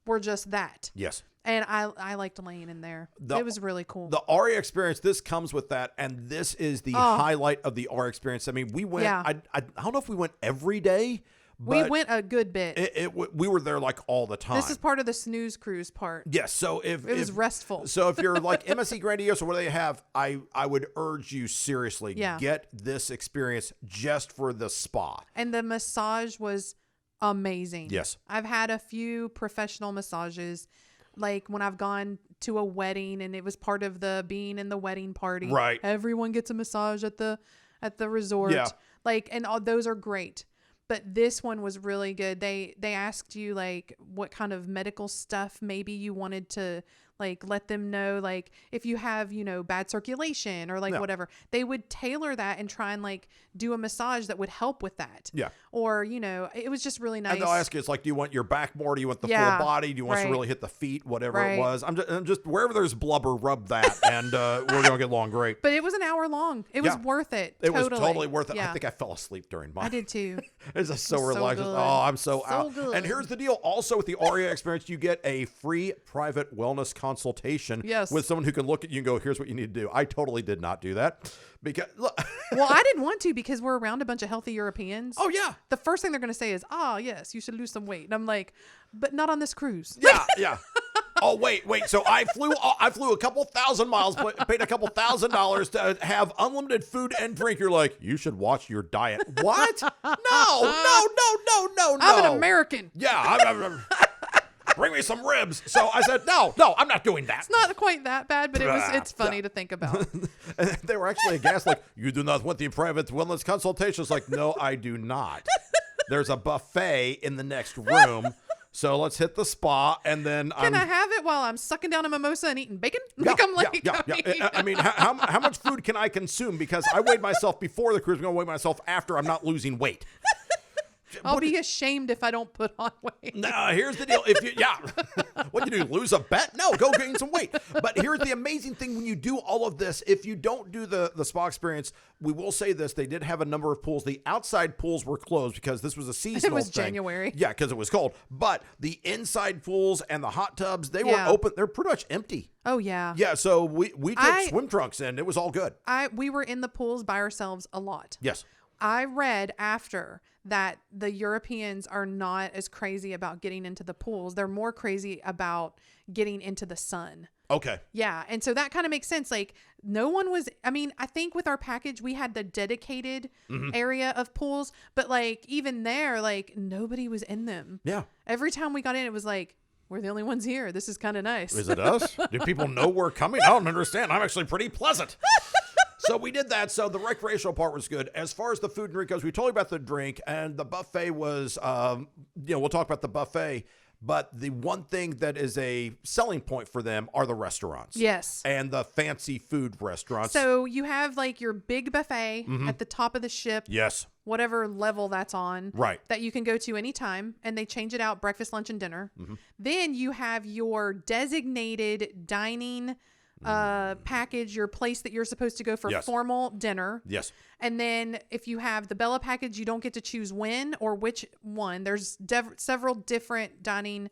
were just that. Yes. And I liked laying in there. It was really cool. The Aria experience, this comes with that, and this is the highlight of the Aria experience. I mean, we went, I don't know if we went every day, but we went a good bit. We were there like all the time. This is part of the snooze cruise part. Yes, so it was restful. So if you're like MSC Grandiosa, what do they have? I would urge you seriously, get this experience just for the spa. And the massage was amazing. Yes. I've had a few professional massages. Like when I've gone to a wedding and it was part of the being in the wedding party. Right. Everyone gets a massage at the resort. Yeah. And all those are great. But this one was really good. They asked you what kind of medical stuff maybe you wanted to let them know, if you have, bad circulation or whatever. They would tailor that and try and do a massage that would help with that. Yeah. Or, it was just really nice. And they'll ask you, it's do you want your back more? Do you want the full body? Do you want us to really hit the feet? Whatever it was. I'm just wherever there's blubber, rub that, and we're going to get along great. But it was an hour long. It was worth it. It was totally worth it. Yeah. I think I fell asleep during mine. I did too. It's just so relaxing. I'm so out. Good. And here's the deal. Also with the Aria experience, you get a free private wellness consultation with someone who can look at you and go, here's what you need to do. I totally did not do that because look. Well, I didn't want to because we're around a bunch of healthy Europeans. Oh yeah. The first thing they're going to say is, yes, you should lose some weight. And I'm like, but not on this cruise. Yeah. Oh, wait. So I flew a couple thousand miles, paid a couple $1,000 to have unlimited food and drink. You're like, you should watch your diet. What? No. I'm an American. Yeah. Bring me some ribs. So I said, no, I'm not doing that. It's not quite that bad, but it's funny to think about. And they were actually aghast, you do not want the private wellness consultations. No, I do not. There's a buffet in the next room. So let's hit the spa, and then can I have it while I'm sucking down a mimosa and eating bacon? I mean, how much food can I consume? Because I weighed myself before the cruise. I'm going to weigh myself after. I'm not losing weight. I'll be ashamed if I don't put on weight. No, here's the deal. What do you do? Lose a bet? No, go gain some weight. But here's the amazing thing: when you do all of this, if you don't do the spa experience, we will say this: they did have a number of pools. The outside pools were closed because this was a seasonal thing. It was January. Yeah, because it was cold. But the inside pools and the hot tubs, they were open. They're pretty much empty. Oh yeah. Yeah. So we took swim trunks and it was all good. We were in the pools by ourselves a lot. Yes. I read after that the Europeans are not as crazy about getting into the pools. They're more crazy about getting into the sun. Okay. Yeah. And so that kind of makes sense. No one was, I think with our package, we had the dedicated area of pools, but even there, nobody was in them. Yeah. Every time we got in, it was we're the only ones here. This is kind of nice. Is it us? Do people know we're coming? I don't understand. I'm actually pretty pleasant. So we did that. So the recreational part was good. As far as the food and drink goes, we told you about the drink, and the buffet was, we'll talk about the buffet. But the one thing that is a selling point for them are the restaurants. Yes. And the fancy food restaurants. So you have your big buffet at the top of the ship. Yes. Whatever level that's on. Right. That you can go to anytime. And they change it out breakfast, lunch, and dinner. Then you have your designated dining package, your place that you're supposed to go for formal dinner. Yes. And then if you have the Bella package, you don't get to choose when or which one. There's several different dining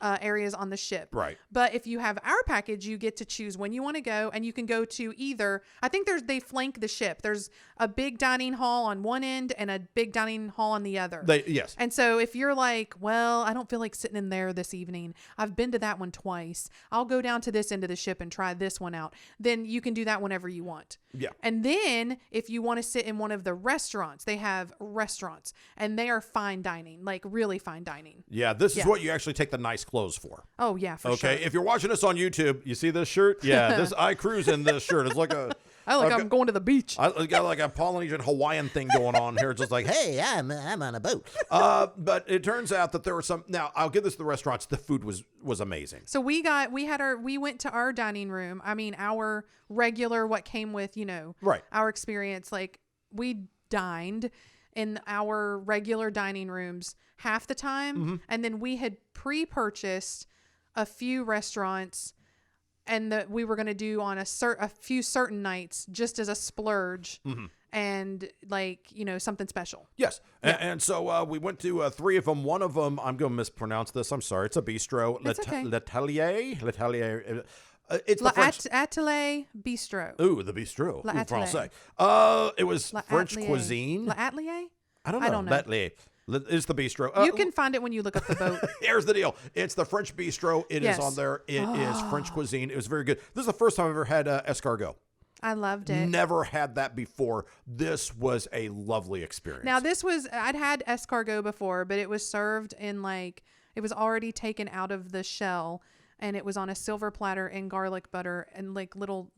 areas on the ship. Right. But if you have our package, you get to choose when you want to go, and you can go to either, I think they flank the ship. There's a big dining hall on one end and a big dining hall on the other. Yes. And so if you're well, I don't feel like sitting in there this evening. I've been to that one twice. I'll go down to this end of the ship and try this one out. Then you can do that whenever you want. Yeah. And then if you want to sit in one of the restaurants, they have restaurants, and they are fine dining, really fine dining. Yeah. This is what you actually take the nice clothes for. Oh yeah, for sure. Okay. If you're watching us on YouTube, you see this shirt? Yeah. I cruise in this shirt. It's like a. I'm going to the beach. I got like a Polynesian Hawaiian thing going on here. It's just hey, I'm on a boat. But it turns out that there were some. Now I'll give this to the restaurants. The food was amazing. So we went to our dining room. Our regular, what came with, right. Our experience. We dined in our regular dining rooms half the time, and then we had pre-purchased a few restaurants, and that we were going to do on a few certain nights just as a splurge. And something special. Yes. Yeah. And so we went to 3 of them. One of them, I'm going to mispronounce this. I'm sorry. It's a bistro. It's okay. L'Atelier. It's La the French. Atelier Bistro. Ooh, the bistro. La Atelier. It was French cuisine. L'Atelier? I don't know. L'Atelier. It's the bistro. You can find it when you look up the boat. Here's the deal. It's the French bistro. It is on there. It is French cuisine. It was very good. This is the first time I've ever had escargot. I loved it. Never had that before. This was a lovely experience. Now, I'd had escargot before, but it was served in it was already taken out of the shell, and it was on a silver platter in garlic butter and little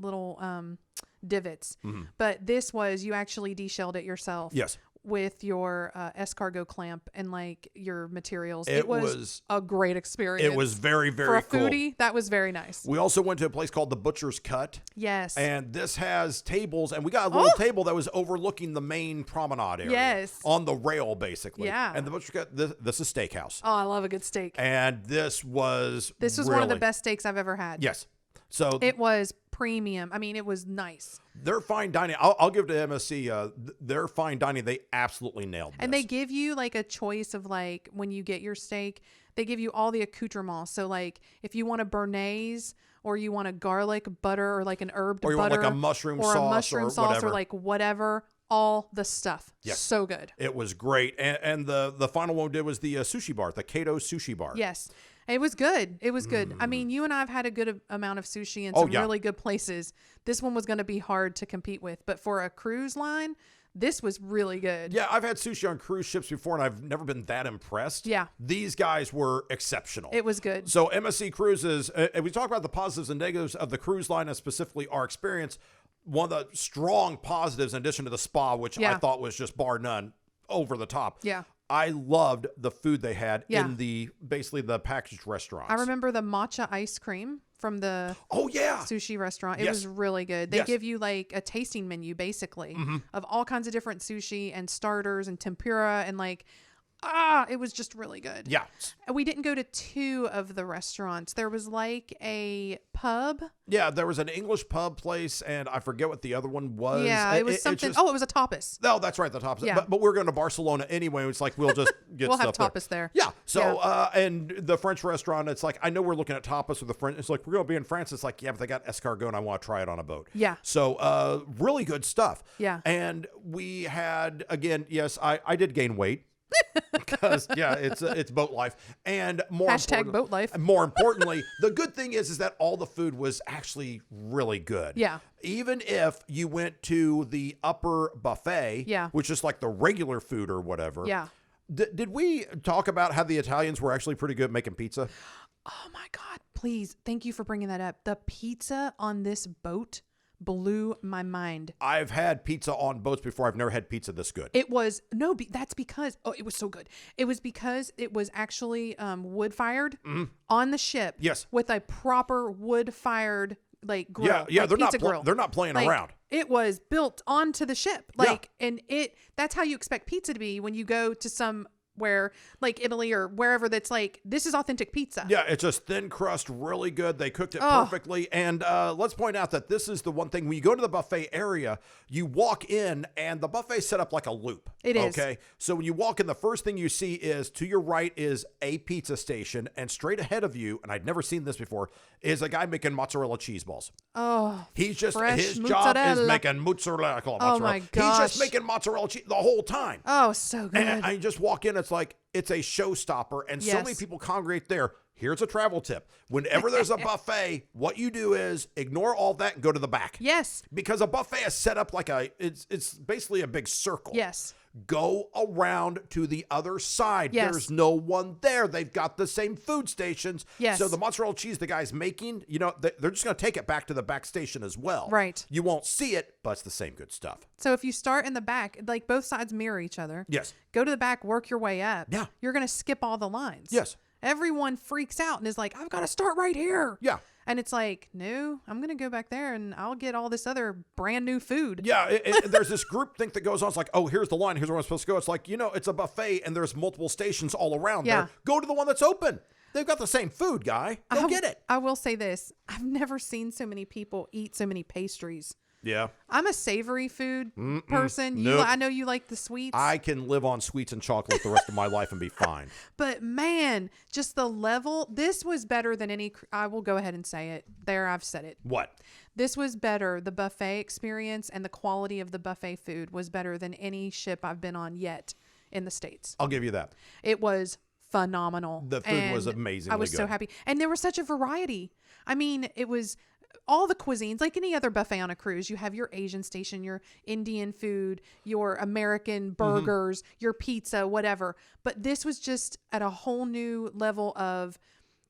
divots. But this was, you actually deshelled it yourself. Yes. With your escargot clamp and your materials. It was a great experience. It was very, very cool. For a foodie, that was very nice. We also went to a place called the Butcher's Cut. Yes. And this has tables, and we got a little table that was overlooking the main promenade area. Yes. On the rail, basically. Yeah. And the Butcher's Cut, this is steakhouse. Oh, I love a good steak. And this was one of the best steaks I've ever had. Yes. So it was premium. I mean, it was nice. Their fine dining, I'll give it to MSC. Their fine dining, they absolutely nailed this. And they give you a choice of when you get your steak, they give you all the accoutrements. So if you want a béarnaise, or you want a garlic butter, or an herb butter, or you want a mushroom or sauce, a mushroom sauce, whatever. or whatever. All the stuff. Yes. So good. It was great. And the final one we did was the Sushi Bar, the Kato Sushi Bar. Yes. It was good. It was good. I mean, you and I have had a good amount of sushi in some really good places. This one was going to be hard to compete with. But for a cruise line, this was really good. Yeah, I've had sushi on cruise ships before, and I've never been that impressed. Yeah. These guys were exceptional. It was good. So MSC Cruises, we talk about the positives and negatives of the cruise line and specifically our experience. One of the strong positives, in addition to the spa, which I thought was just bar none, over the top. Yeah. I loved the food they had in basically the packaged restaurants. I remember the matcha ice cream from the sushi restaurant. It was really good. They give you a tasting menu basically of all kinds of different sushi and starters and tempura and it was just really good. Yeah. We didn't go to 2 of the restaurants. There was a pub. Yeah, there was an English pub place, and I forget what the other one was. Yeah, it was something. It was a tapas. No, that's right, the tapas. Yeah. But we're going to Barcelona anyway. It's we'll just get we'll stuff have tapas there. Yeah. So, and the French restaurant, it's I know we're looking at tapas with the French. It's we're going to be in France. It's but they got escargot, and I want to try it on a boat. Yeah. So, really good stuff. Yeah. And we had, again, yes, I did gain weight. Because it's boat life, and #boat life. More importantly, the good thing is that all the food was actually really good. Yeah. Even if you went to the upper buffet, which is the regular food or whatever. Yeah. Did we talk about how the Italians were actually pretty good at making pizza? Oh my God! Please, thank you for bringing that up. The pizza on this boat blew my mind. I've had pizza on boats before. I've never had pizza this good. It was that's because it was so good. It was because it was actually wood fired on the ship. Yes, with a proper wood fired grill. Yeah. They're grill. not playing around. It was built onto the ship. And that's how you expect pizza to be when you go to somewhere like Italy or wherever that's this is authentic pizza. Yeah, it's just thin crust, really good. They cooked it perfectly. And let's point out that this is the one thing. When you go to the buffet area, you walk in and the buffet's set up like a loop. It is. Okay? So when you walk in, the first thing you see is to your right is a pizza station, and straight ahead of you, and I'd never seen this before, is a guy making mozzarella cheese balls. Oh, he's just his mozzarella. job is making mozzarella. Oh my gosh. He's just making mozzarella cheese the whole time. Oh, so good. And I just walk in, it's it's a showstopper, and so many people congregate there. Here's a travel tip. Whenever there's a buffet, what you do is ignore all that and go to the back. Yes. Because a buffet is set up it's basically a big circle. Yes. Go around to the other side. Yes. There's no one there. They've got the same food stations. Yes. So the mozzarella cheese the guy's making, they're just going to take it back to the back station as well. Right. You won't see it, but it's the same good stuff. So if you start in the back, both sides mirror each other. Yes. Go to the back, work your way up. Yeah. You're going to skip all the lines. Yes. everyone freaks out and is like, I've got to start right here. Yeah. And it's like, no, I'm going to go back there and I'll get all this other brand new food. Yeah, there's this group think that goes on. It's like, oh, here's the line. Here's where I'm supposed to go. It's like, it's a buffet and there's multiple stations all around there. Go to the one that's open. They've got the same food, guy. Go get it. I will say this. I've never seen so many people eat so many pastries. Yeah. I'm a savory food person. Nope. I know you like the sweets. I can live on sweets and chocolate the rest of my life and be fine. But man, just the level, this was better than any, I will go ahead and say it. There, I've said it. What? This was better. The buffet experience and the quality of the buffet food was better than any ship I've been on yet in the States. I'll give you that. It was phenomenal. The food was amazingly I was so happy. And there was such a variety. I mean, it was all the cuisines, like any other buffet on a cruise. You have your Asian station, your Indian food, your American burgers, your pizza, whatever. But this was just at a whole new level of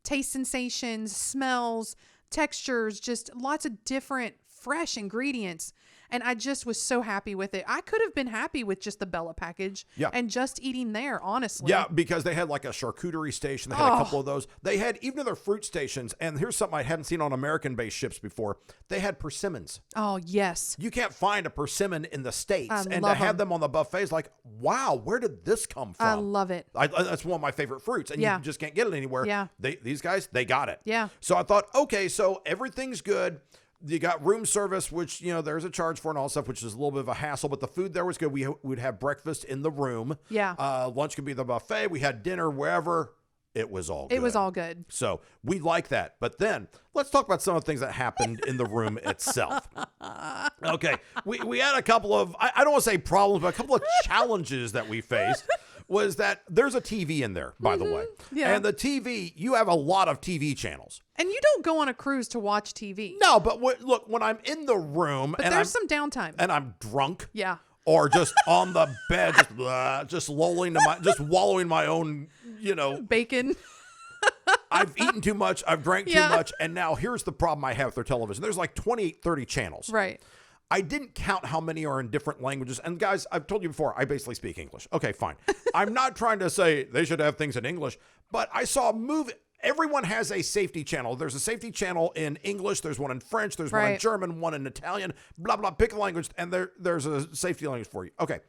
taste sensations, smells, textures, just lots of different fresh ingredients. And I just was so happy with it. I could have been happy with just the Bella package and just eating there, honestly. Yeah, because they had like a charcuterie station. They had a couple of those. They had even their fruit stations. And here's something I hadn't seen on American-based ships before. They had persimmons. Oh, yes. You can't find a persimmon in the States. And to love have them on the buffet is like, wow, where did this come from? I love it. That's one of my favorite fruits. And you just can't get it anywhere. Yeah. These guys, they got it. Yeah. So I thought, okay, so everything's good. You got room service, which, there's a charge for and all stuff, which is a little bit of a hassle, but the food there was good. We would have breakfast in the room. Yeah. Lunch could be the buffet. We had dinner wherever. It was all good. It was all good. So we like that. But then let's talk about some of the things that happened in the room itself. Okay. We had a couple of, I don't want to say problems, but a couple of challenges that we faced. Was that there's a TV in there, by the way. Yeah. And the TV, you have a lot of TV channels. And you don't go on a cruise to watch TV. No, but look, when I'm in the room but and there's some downtime. And I'm drunk. Yeah. Or just on the bed, just lolling just wallowing my own, bacon. I've eaten too much. I've drank too much. And now here's the problem I have with their television. There's like 28, 30 channels. Right. I didn't count how many are in different languages. And guys, I've told you before, I basically speak English. Okay, fine. I'm not trying to say they should have things in English, but I saw a movie. Everyone has a safety channel. There's a safety channel in English. There's one in French. There's one in German, one in Italian, blah, blah. Pick a language, and there's a safety language for you. Okay.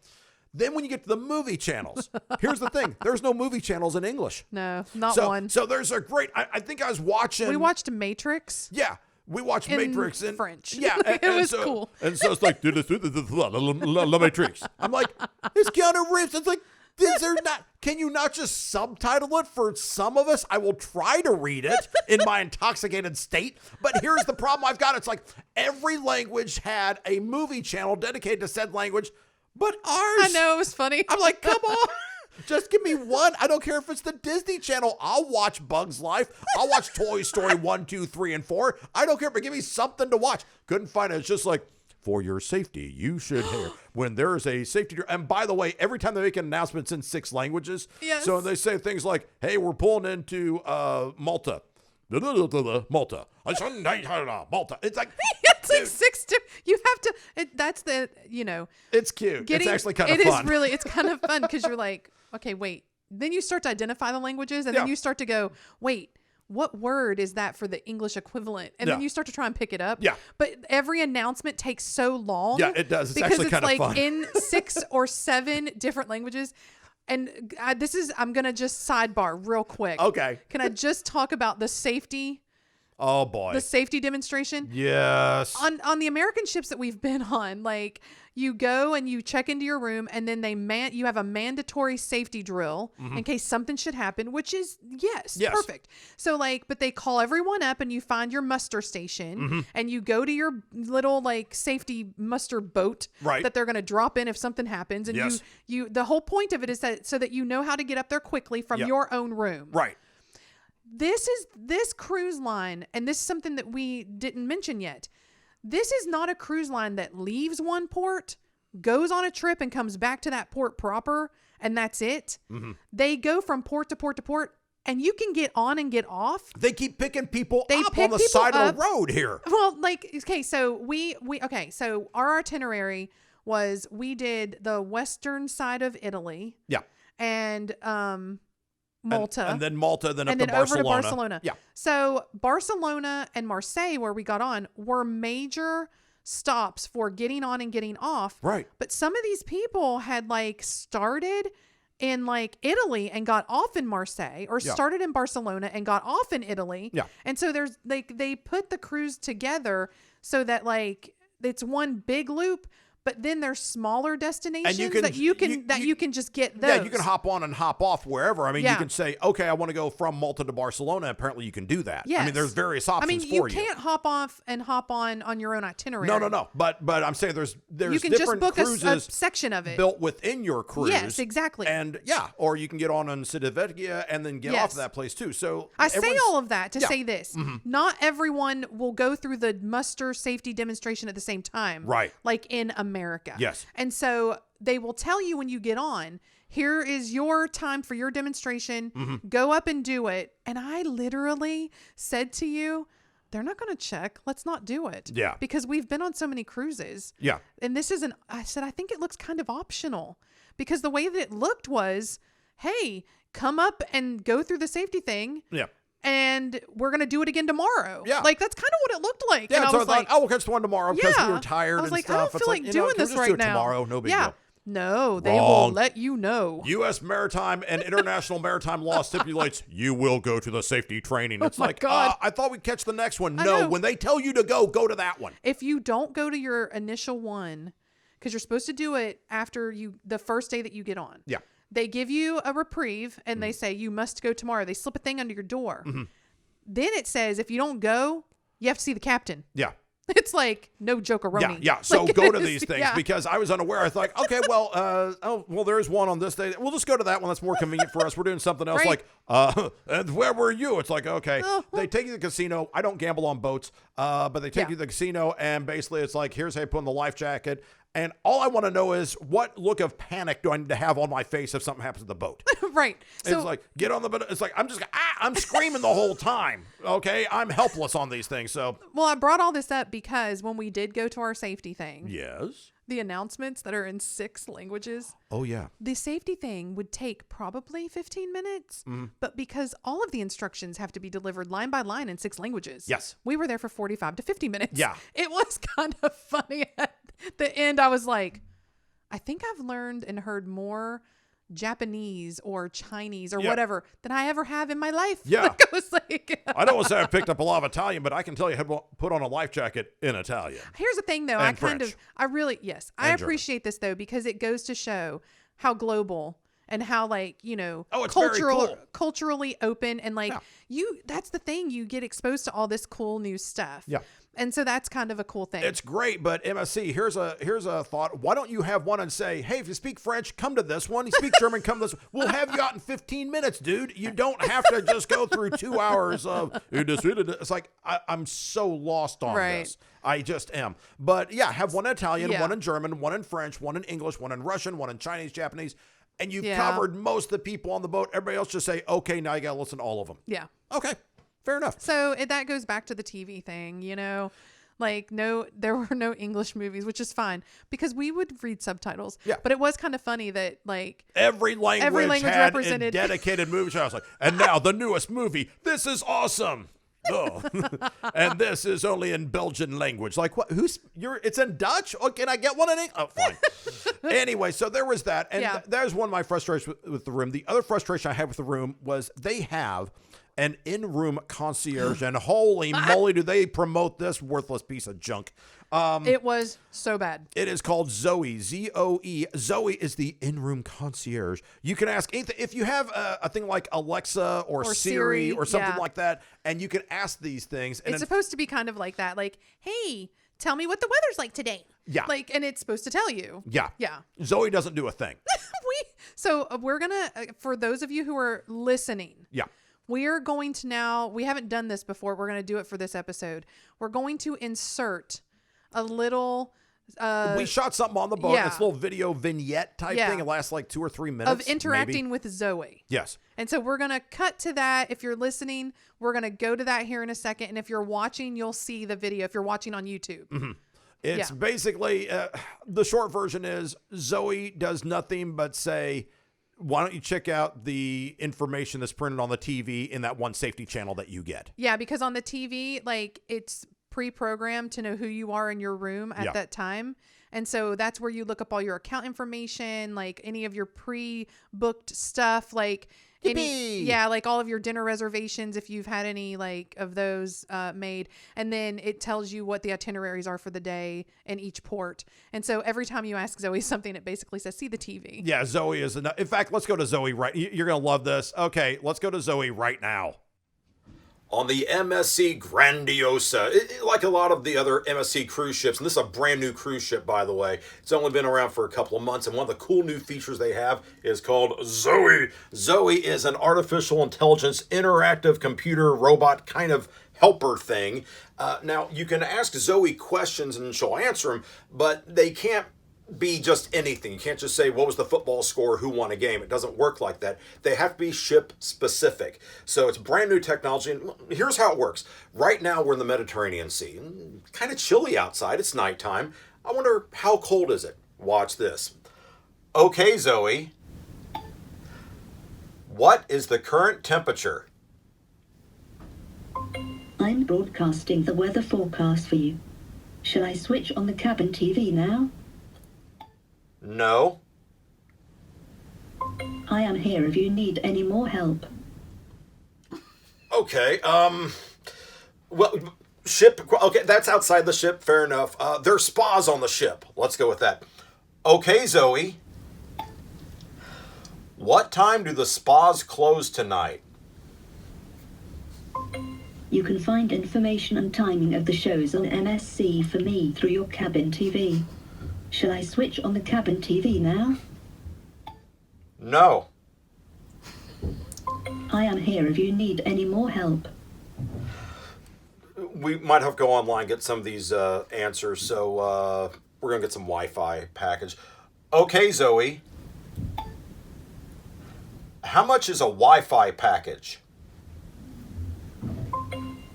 Then when you get to the movie channels, here's the thing. There's no movie channels in English. No, not one. So there's a great, I think I was watching. We watched Matrix. Yeah. We watched Matrix in French. Yeah. It was cool. And so it's like, La Matrix. I'm like, it's Keanu Reeves. It's like, can you not just subtitle it for some of us? I will try to read it in my intoxicated state. But here's the problem I've got. It's like every language had a movie channel dedicated to said language, but ours. I know, it was funny. I'm like, come on. Just give me one. I don't care if it's the Disney Channel. I'll watch Bug's Life. I'll watch Toy Story 1, 2, 3, and 4. I don't care, but give me something to watch. Couldn't find it. It's just like, for your safety, you should hear when there is a safety. And by the way, every time they make an announcement, it's in 6 languages. Yes. So they say things like, hey, we're pulling into Malta. Malta. Malta. It's like, it's like 6 you have to, that's the, It's cute. It's actually kind of fun. It's kind of fun because you're like, okay, wait. Then you start to identify the languages and then you start to go, wait, what word is that for the English equivalent? And then you start to try and pick it up. Yeah. But every announcement takes so long. Yeah, it does. It's because actually it's kind of like fun. in 6 or 7 different languages. And I'm going to just sidebar real quick. Okay. Can I just talk about the safety? Oh boy. The safety demonstration? Yes. On the American ships that we've been on, like you go and you check into your room and then you have a mandatory safety drill in case something should happen, which is yes, perfect. So but they call everyone up and you find your muster station and you go to your little safety muster boat that they're going to drop in if something happens. And you the whole point of it is that so that you know how to get up there quickly from your own room. Right. This cruise line, and this is something that we didn't mention yet. This is not a cruise line that leaves one port, goes on a trip, and comes back to that port proper, and that's it. They go from port to port to port, and you can get on and get off. They keep picking people up on the side of the road here. Well, okay, so so our itinerary was we did the western side of Italy. Yeah. And Malta. And then Malta, then and up then to Barcelona. over to Barcelona. Yeah. So Barcelona and Marseille, where we got on, were major stops for getting on and getting off. Right. But some of these people had like started in like Italy and got off in Marseille, or started in Barcelona and got off in Italy. Yeah. And so there's like, they put the cruise together so that like it's one big loop, but then there's smaller destinations that you can just get those. Yeah, you can hop on and hop off wherever. I mean, you Yeah. can say, okay, I want to go from Malta to Barcelona. Apparently, you can do that. I Yes. mean, there's various options for you. you can't hop off and hop on your own itinerary. No. But I'm saying there's You can different just book a cruises section of it. built within your cruise. Yes, exactly. And yeah, or you can get on Civitavecchia and then get off Yes. of that place too. So I say everyone's- all of that to say this. Not everyone will go through the muster safety demonstration at the same time. Right. Like in America. Yes. And so they will tell you when you get on, here is your time for your demonstration. Go up and do it. And I literally said to you, they're not going to check. Let's not do it. Yeah. Because we've been on so many cruises. Yeah. And this isn't, I said, I think it looks kind of optional, because the way that it looked was, hey, come up and go through the safety thing. Yeah. And we're going to do it again tomorrow. Yeah. Like, that's kind of what it looked like. Yeah, and so I was like, we'll catch the one tomorrow because we were tired I was and like, stuff. I don't feel like you know, doing can we this just do right it now. tomorrow? No big yeah. deal. No, they Wrong. will let you know. U.S. maritime and international maritime law stipulates you will go to the safety training. It's my like, God. I thought we'd catch the next one. I No, know. when they tell you to go to that one. If you don't go to your initial one, because you're supposed to do it after the first day that you get on. Yeah. They give you a reprieve and they say you must go tomorrow. They slip a thing under your door. Then it says if you don't go, you have to see the captain. Yeah. It's like no joke-a-roni. Yeah. So Like, go to it is- these things yeah. because I was unaware. I thought, okay, well, there's one on this day. We'll just go to that one. That's more convenient for us. We're doing something else. Right. Like, and where were you? It's like, okay, Oh. they take you to the casino. I don't gamble on boats, but they take you to the casino, and basically it's like, here's how you put on the life jacket. And all I want to know is what look of panic do I need to have on my face if something happens to the boat? Right. So It's like, get on the boat. It's like, I'm screaming the whole time. Okay. I'm helpless on these things. So, well, I brought all this up because when we did go to our safety thing, yes. the announcements that are in 6 languages, Oh, yeah. the safety thing would take probably 15 minutes, but because all of the instructions have to be delivered line by line in 6 languages. Yes. We were there for 45 to 50 minutes. Yeah. It was kind of funny. At the end, I was like, I think I've learned and heard more Japanese or Chinese or whatever than I ever have in my life. Yeah. Like, I was like, I don't want to say I picked up a lot of Italian, but I can tell you how to put on a life jacket in Italian. here's the thing though. And I French. And appreciate this though, because it goes to show how global and how like, it's very cool. culturally open and like that's the thing. You get exposed to all this cool new stuff. Yeah. And so that's kind of a cool thing. It's great, but MSC, here's a thought. Why don't you have one and say, hey, if you speak French, come to this one. You speak German, come to this. We'll have you out in 15 minutes, dude. You don't have to just go through 2 hours of, it's like, I'm so lost on this. I just am. But yeah, have one in Italian, one in German, one in French, one in English, one in Russian, one in Chinese, Japanese. And you've covered most of the people on the boat. Everybody else just say, okay, now you got to listen to all of them. Yeah. Okay. Fair enough. So that goes back to the TV thing, like there were no English movies, which is fine because we would read subtitles. Yeah. But it was kind of funny that like every language had represented a dedicated movie. I was like, and now the newest movie. This is awesome. Oh. And this is only in Belgian language. Like what? It's in Dutch? Oh, can I get one in English? Oh, fine. Anyway, so there was that. And there's one of my frustrations with the room. The other frustration I had with the room was they have an in-room concierge, and holy moly, do they promote this worthless piece of junk. It was so bad. It is called Zoe, Z-O-E. Zoe is the in-room concierge. You can ask anything. If you have a thing like Alexa or Siri or something like that, and you can ask these things. And it's supposed to be kind of like that. Like, hey, tell me what the weather's like today. Yeah. Like, and it's supposed to tell you. Yeah. Yeah. Zoe doesn't do a thing. So we're going to, for those of you who are listening. Yeah. We are going to now, we haven't done this before. We're going to do it for this episode. We're going to insert a little... we shot something on the boat. It's a little video vignette type thing. It lasts like 2 or 3 minutes. Of interacting with Zoe. Yes. And so we're going to cut to that. If you're listening, we're going to go to that here in a second. And if you're watching, you'll see the video if you're watching on YouTube. Mm-hmm. It's basically, the short version is Zoe does nothing but say, why don't you check out the information that's printed on the TV in that one safety channel that you get? Yeah, because on the TV, like it's pre-programmed to know who you are in your room at that time. And so that's where you look up all your account information, like any of your pre-booked stuff, like like all of your dinner reservations, if you've had any like of those made. And then it tells you what the itineraries are for the day in each port. And so every time you ask Zoe something, it basically says, see the TV. Yeah, Zoe is enough. In fact, let's go to Zoe right. You're going to love this. Okay, let's go to Zoe right now. On the MSC Grandiosa, like a lot of the other MSC cruise ships, and this is a brand new cruise ship, by the way. It's only been around for a couple of months, and one of the cool new features they have is called Zoe. Zoe is an artificial intelligence, interactive computer robot kind of helper thing. Now, you can ask Zoe questions and she'll answer them, but they can't be just anything. You can't just say, what was the football score, who won a game? It doesn't work like that. They have to be ship specific. So it's brand new technology. And here's how it works. Right now we're in the Mediterranean Sea. Kind of chilly outside. It's nighttime. I wonder, how cold is it? Watch this. Okay, Zoe. What is the current temperature? I'm broadcasting the weather forecast for you. Shall I switch on the cabin TV now? No. I am here if you need any more help. Okay, well, ship, okay, that's outside the ship, fair enough. There are spas on the ship. Let's go with that. Okay, Zoe. What time do the spas close tonight? You can find information and timing of the shows on MSC for me through your cabin TV. Shall I switch on the cabin TV now? No. I am here if you need any more help. We might have to go online and get some of these answers, so we're going to get some Wi-Fi package. Okay, Zoe. How much is a Wi-Fi package?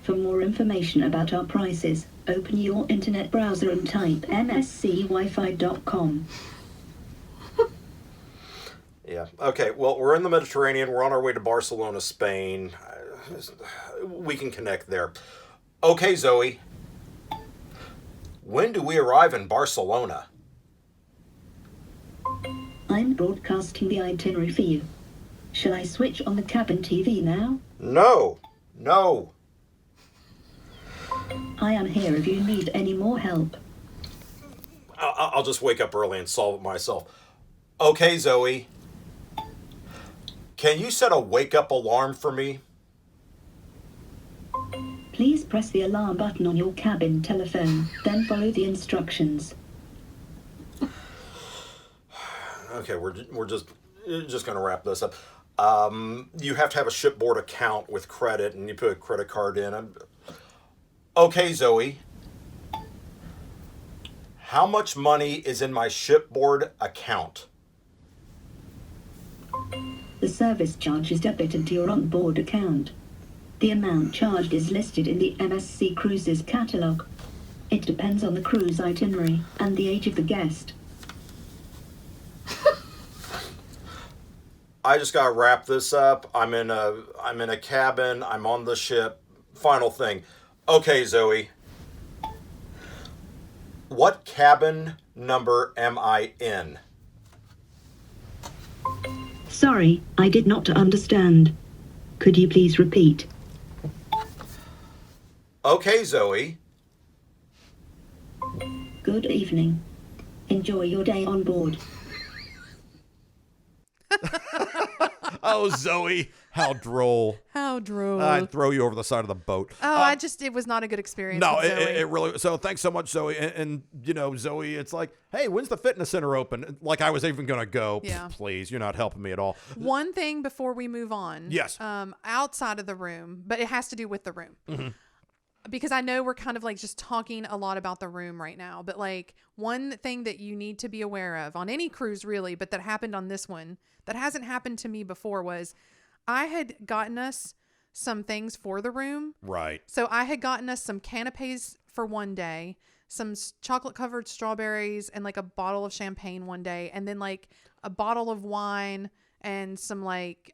For more information about our prices, open your internet browser and type mscwifi.com. Yeah. Okay. Well, we're in the Mediterranean. We're on our way to Barcelona, Spain. We can connect there. Okay, Zoe. When do we arrive in Barcelona? I'm broadcasting the itinerary for you. Shall I switch on the cabin TV now? No. No. I am here if you need any more help. I'll just wake up early and solve it myself. Okay, Zoe. Can you set a wake-up alarm for me? Please press the alarm button on your cabin telephone, then follow the instructions. Okay, we're just going to wrap this up. You have to have a shipboard account with credit, and you put a credit card in. Okay, Zoe. How much money is in my shipboard account? The service charge is debited to your onboard account. The amount charged is listed in the MSC Cruises catalogue. It depends on the cruise itinerary and the age of the guest. I just gotta wrap this up. I'm in a cabin. I'm on the ship. Final thing. Okay, Zoe. What cabin number am I in? Sorry, I did not understand. Could you please repeat? Okay, Zoe. Good evening. Enjoy your day on board. Oh, Zoe, how droll. How droll. I'd throw you over the side of the boat. Oh, it was not a good experience. No, with Zoe. it really, so thanks so much, Zoe. And, you know, Zoe, it's like, hey, when's the fitness center open? Like I was even going to go. Yeah. Please, you're not helping me at all. One thing before we move on. Yes. Outside of the room, but it has to do with the room. Mm-hmm. Because I know we're kind of like just talking a lot about the room right now, but like one thing that you need to be aware of on any cruise really, but that happened on this one that hasn't happened to me before was I had gotten us some things for the room. Right. So I had gotten us some canapes for one day, some chocolate covered strawberries and like a bottle of champagne one day, and then like a bottle of wine and some like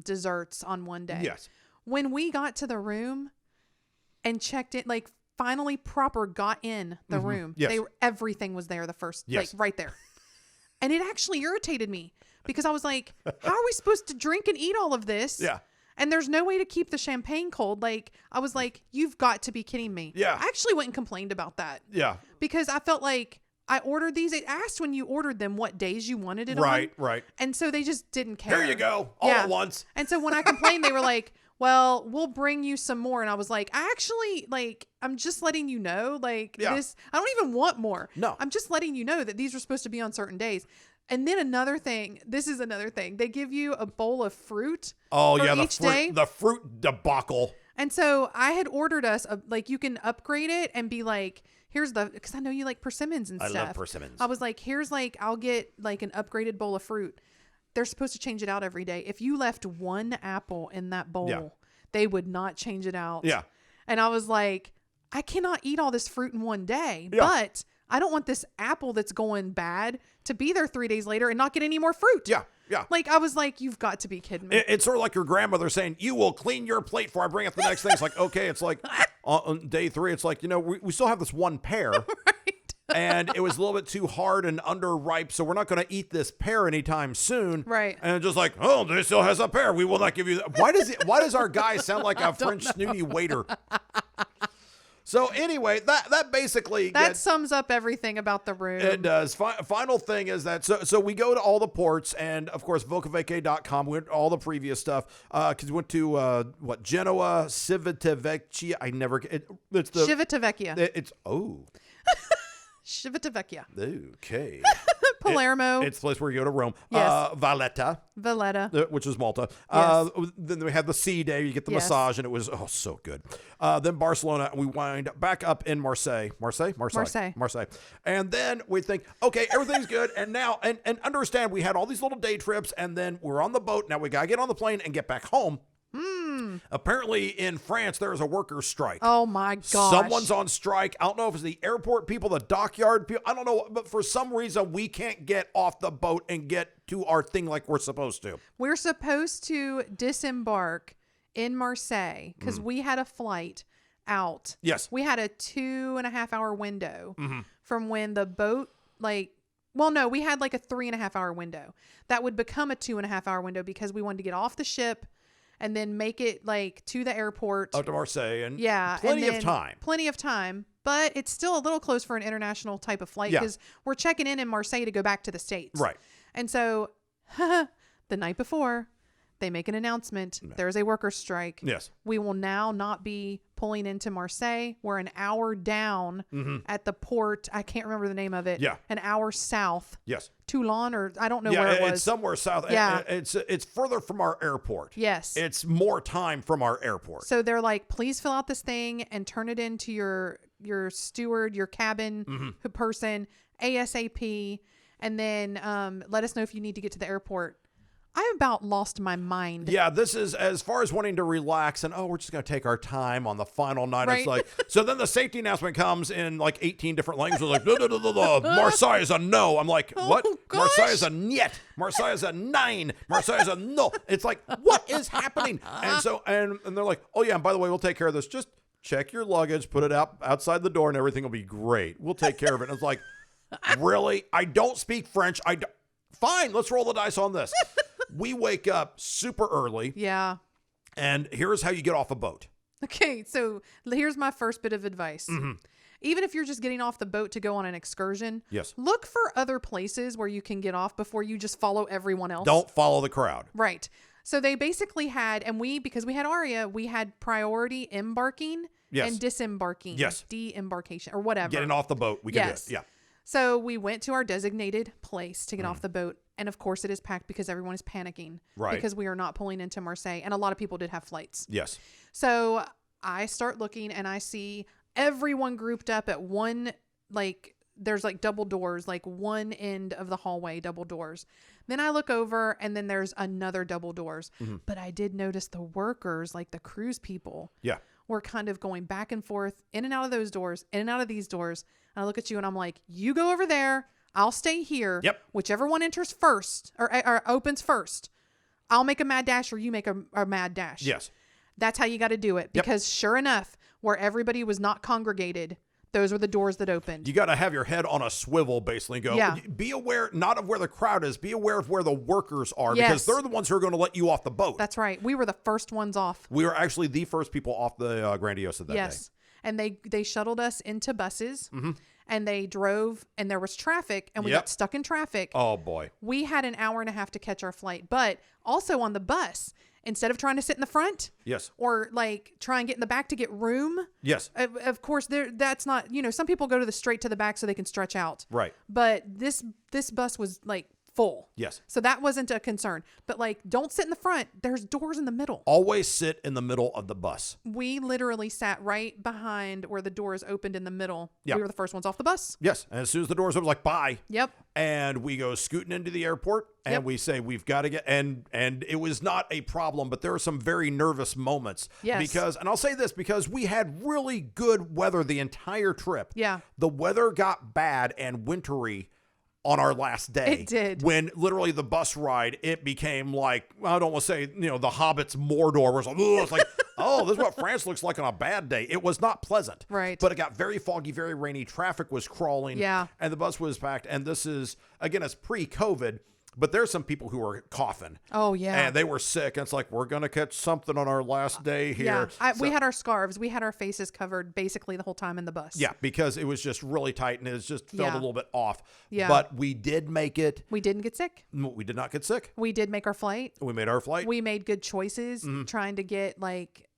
desserts on one day. Yes. When we got to the room and checked in, like finally proper got in the room, Yes. everything was there the first, Yes. like right there. And it actually irritated me because I was like, how are we supposed to drink and eat all of this? Yeah. And there's no way to keep the champagne cold. Like, I was like, you've got to be kidding me. Yeah. I actually went and complained about that. Yeah. Because I felt like I ordered these. It asked when you ordered them what days you wanted it on. Right. And so they just didn't care. Here you go. All at once. And so when I complained, they were like, well, we'll bring you some more. And I was like, I'm just letting you know, this, I don't even want more. No. I'm just letting you know that these are supposed to be on certain days. And then another thing, this is another thing. They give you a bowl of fruit. Oh, for yeah. each day. The fruit debacle. And so I had ordered us, you can upgrade it and be like, because I know you like persimmons and stuff. I love persimmons. I was like, I'll get like an upgraded bowl of fruit. They're supposed to change it out every day. If you left one apple in that bowl, they would not change it out. Yeah. And I was like, I cannot eat all this fruit in one day, Yeah. but I don't want this apple that's going bad to be there 3 days later and not get any more fruit. Yeah. Like, I was like, you've got to be kidding me. It's sort of like your grandmother saying, you will clean your plate before I bring up the next thing. It's like, okay, it's like on day 3, it's like, we still have this one pear. Right. And it was a little bit too hard and underripe, so we're not going to eat this pear anytime soon. Right. And it's just like, oh, this still has a pear. We will not give you that. Why does our guy sound like a French snooty waiter? So anyway, that basically that sums up everything about the room. It does. Final thing is that so we go to all the ports, and of course vocavacay.com. We went to all the previous stuff because we went to Genoa, Civitavecchia. It's the Civitavecchia. It's Civitavecchia. Okay. Palermo. It's the place where you go to Rome. Yes. Valletta, which is Malta. Yes. Then we had the sea day. You get the Yes. massage, and it was so good. Then Barcelona, and we wind back up in Marseille. Marseille. And then we think, okay, everything's good. And now, and understand, we had all these little day trips, and then we're on the boat. Now we got to get on the plane and get back home. Apparently in France, there is a workers' strike. Oh my gosh. Someone's on strike. I don't know if it's the airport people, the dockyard people. I don't know. But for some reason, we can't get off the boat and get to our thing like we're supposed to. We're supposed to disembark in Marseille because we had a flight out. Yes. We had a 2.5 hour window from when the boat, we had like a 3.5 hour window. That would become a 2.5 hour window because we wanted to get off the ship and then make it to the airport. Up to Marseille. And Plenty of time. But it's still a little close for an international type of flight because we're checking in Marseille to go back to the States. Right. And so the night before, they make an announcement. There's a workers' strike. Yes. We will now not be pulling into Marseille. We're an hour down at the port. I can't remember the name of it. Yeah. An hour south. Yes. Toulon, or I don't know where it was. It's somewhere south. Yeah. It's further from our airport. Yes. It's more time from our airport. So they're like, please fill out this thing and turn it into your steward, your cabin person, ASAP. And then let us know if you need to get to the airport. I about lost my mind. Yeah, this is as far as wanting to relax and, we're just going to take our time on the final night. Right. It's like, so then the safety announcement comes in 18 different languages. Like, Marseille is a no. I'm like, what? Gosh. Marseille is a niet. Marseille is a 9. Marseille is a no. It's like, what is happening? And so, and they're like, oh yeah, and by the way, we'll take care of this. Just check your luggage, put it outside the door, and everything will be great. We'll take care of it. And it's like, really? I don't speak French. Fine, let's roll the dice on this. We wake up super early. Yeah. And here's how you get off a boat. Okay, so here's my first bit of advice. Even if you're just getting off the boat to go on an excursion, yes, look for other places where you can get off before you just follow everyone else. Don't follow the crowd. Right. So they basically had, because we had Aria, we had priority embarking and disembarking. Yes. De-embarkation or whatever. Getting off the boat. We can do it. Yeah. So we went to our designated place to get off the boat. And of course it is packed because everyone is panicking. Right. Because we are not pulling into Marseille. And a lot of people did have flights. Yes. So I start looking and I see everyone grouped up at one, there's double doors, one end of the hallway, double doors. Then I look over and then there's another double doors. But I did notice the workers, the cruise people. Yeah. Were kind of going back and forth, in and out of those doors, in and out of these doors. And I look at you and I'm like, you go over there. I'll stay here. Yep. Whichever one enters first or opens first, I'll make a mad dash or you make a mad dash. Yes. That's how you got to do it. Because sure enough, where everybody was not congregated, those were the doors that opened. You got to have your head on a swivel, basically, and go. Yeah. Be aware, not of where the crowd is. Be aware of where the workers are, because they're the ones who are going to let you off the boat. That's right. We were the first ones off. We were actually the first people off the Grandiosa that day. Yes. And they shuttled us into buses, and they drove, and there was traffic, and we got stuck in traffic. Oh, boy. We had an hour and a half to catch our flight. But also on the bus, instead of trying to sit in the front, or like try and get in the back to get room, of course, that's not, some people go straight to the back so they can stretch out. Right. But this bus was like full. Yes. So that wasn't a concern. But like, don't sit in the front. There's doors in the middle. Always sit in the middle of the bus. We literally sat right behind where the doors opened in the middle. Yep. We were the first ones off the bus. Yes. And as soon as the doors open, like, bye. Yep. And we go scooting into the airport, and we say, we've got to get, and it was not a problem, but there were some very nervous moments. Yes. Because, and I'll say this, because we had really good weather the entire trip. Yeah. The weather got bad and wintry on our last day. It did. When literally the bus ride, it became like, I don't want to say, the Hobbit's Mordor was like, it's like, oh, this is what France looks like on a bad day. It was not pleasant. Right. But it got very foggy, very rainy. Traffic was crawling. Yeah. And the bus was packed. And this is, again, it's pre-COVID. But there's some people who are coughing. Oh, yeah. And they were sick. And it's like, we're going to catch something on our last day here. Yeah. We had our scarves. We had our faces covered basically the whole time in the bus. Yeah, because it was just really tight and it just felt a little bit off. Yeah. But we did make it. We didn't get sick. We did not get sick. We did make our flight. We made our flight. We made good choices trying to get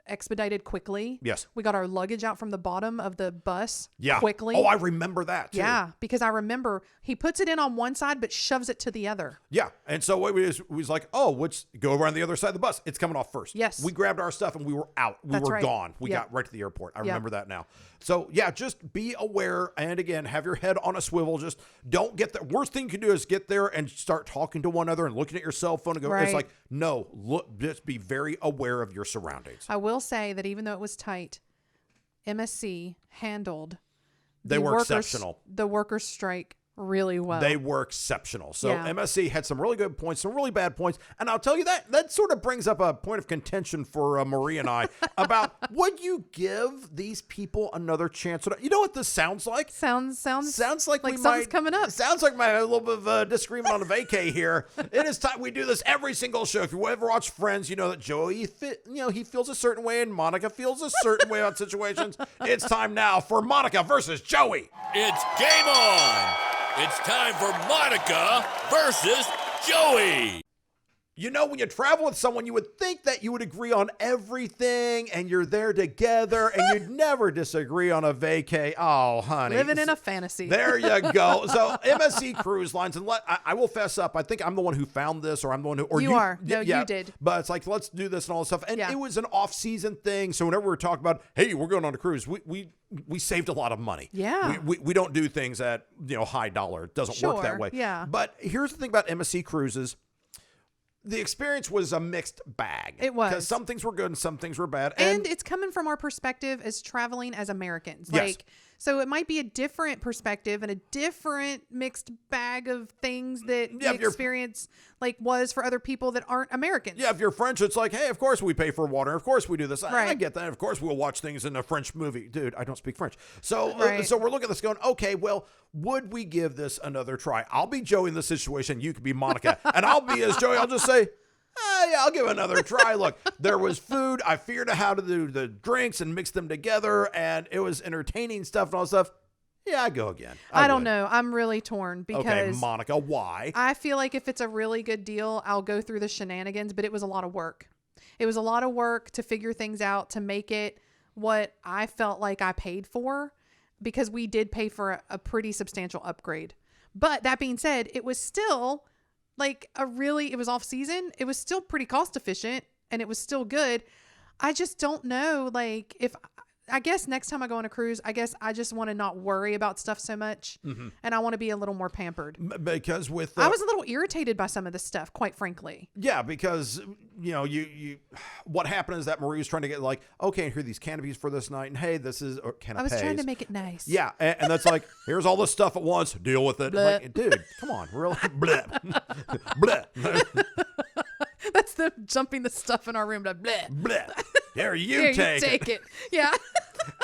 expedited quickly. Yes. We got our luggage out from the bottom of the bus quickly. Oh, I remember that too. Yeah, because I remember he puts it in on one side but shoves it to the other. Yeah. And so what we was like, go around the other side of the bus. It's coming off first. Yes. We grabbed our stuff and we were out. We were gone. We got right to the airport. I remember that now. So yeah, just be aware. And again, have your head on a swivel. Just don't get there. Worst thing you can do is get there and start talking to one another and looking at your cell phone and go, it's like, no, look, just be very aware of your surroundings. I will say that even though it was tight, MSC handled the workers' strike really well. They were exceptional. So MSC had some really good points, some really bad points. And I'll tell you that sort of brings up a point of contention for Marie and I about, would you give these people another chance? You know what this sounds like? Sounds like something's coming up. Sounds like a little bit of disagreement on a vacay here. It is time. We do this every single show. If you ever watch Friends, you know that Joey, he feels a certain way and Monica feels a certain way about situations. It's time now for Monica versus Joey. It's game on. It's time for Monica versus Joey. When you travel with someone, you would think that you would agree on everything and you're there together and you'd never disagree on a vacay. Oh, honey. Living in a fantasy. There you go. So MSC Cruise Lines, and I will fess up. I think I'm the one who found this, or I'm the one who... Or you are. No, you did. But it's like, let's do this and all this stuff. And it was an off-season thing. So whenever we're talking about, hey, we're going on a cruise, we saved a lot of money. Yeah. We don't do things at, high dollar. It doesn't work that way. Yeah. But here's the thing about MSC Cruises. The experience was a mixed bag. It was. Because some things were good and some things were bad. And it's coming from our perspective as traveling as Americans. Yes. So it might be a different perspective and a different mixed bag of things that the experience was for other people that aren't Americans. Yeah, if you're French, it's like, hey, of course we pay for water. Of course we do this. Right. I get that. Of course we'll watch things in a French movie. Dude, I don't speak French. So so we're looking at this going, okay, well, would we give this another try? I'll be Joey in this situation. You could be Monica. And I'll be as Joey. I'll just say, yeah, I'll give it another try. Look, there was food. I figured out how to do the drinks and mix them together, and it was entertaining stuff and all that stuff. Yeah, I go again. I don't know. I'm really torn because... Okay, Monica, why? I feel like if it's a really good deal, I'll go through the shenanigans, but it was a lot of work. It was a lot of work to figure things out, to make it what I felt like I paid for, because we did pay for a pretty substantial upgrade. But that being said, it was still... it was off season. It was still pretty cost efficient and it was still good. I just don't know. I guess next time I go on a cruise, I guess I just want to not worry about stuff so much. Mm-hmm. And I want to be a little more pampered. Because I was a little irritated by some of this stuff, quite frankly. Yeah, because, you what happened is that Marie was trying to get okay, here are these canopies for this night. And hey, this is canapes. I was trying to make it nice. Yeah. And that's here's all this stuff at once. Deal with it. Dude, come on. Really? Bleh. Bleh. That's them jumping the stuff in our room. To bleh. Bleh. Here, you Here, take you take it. Yeah.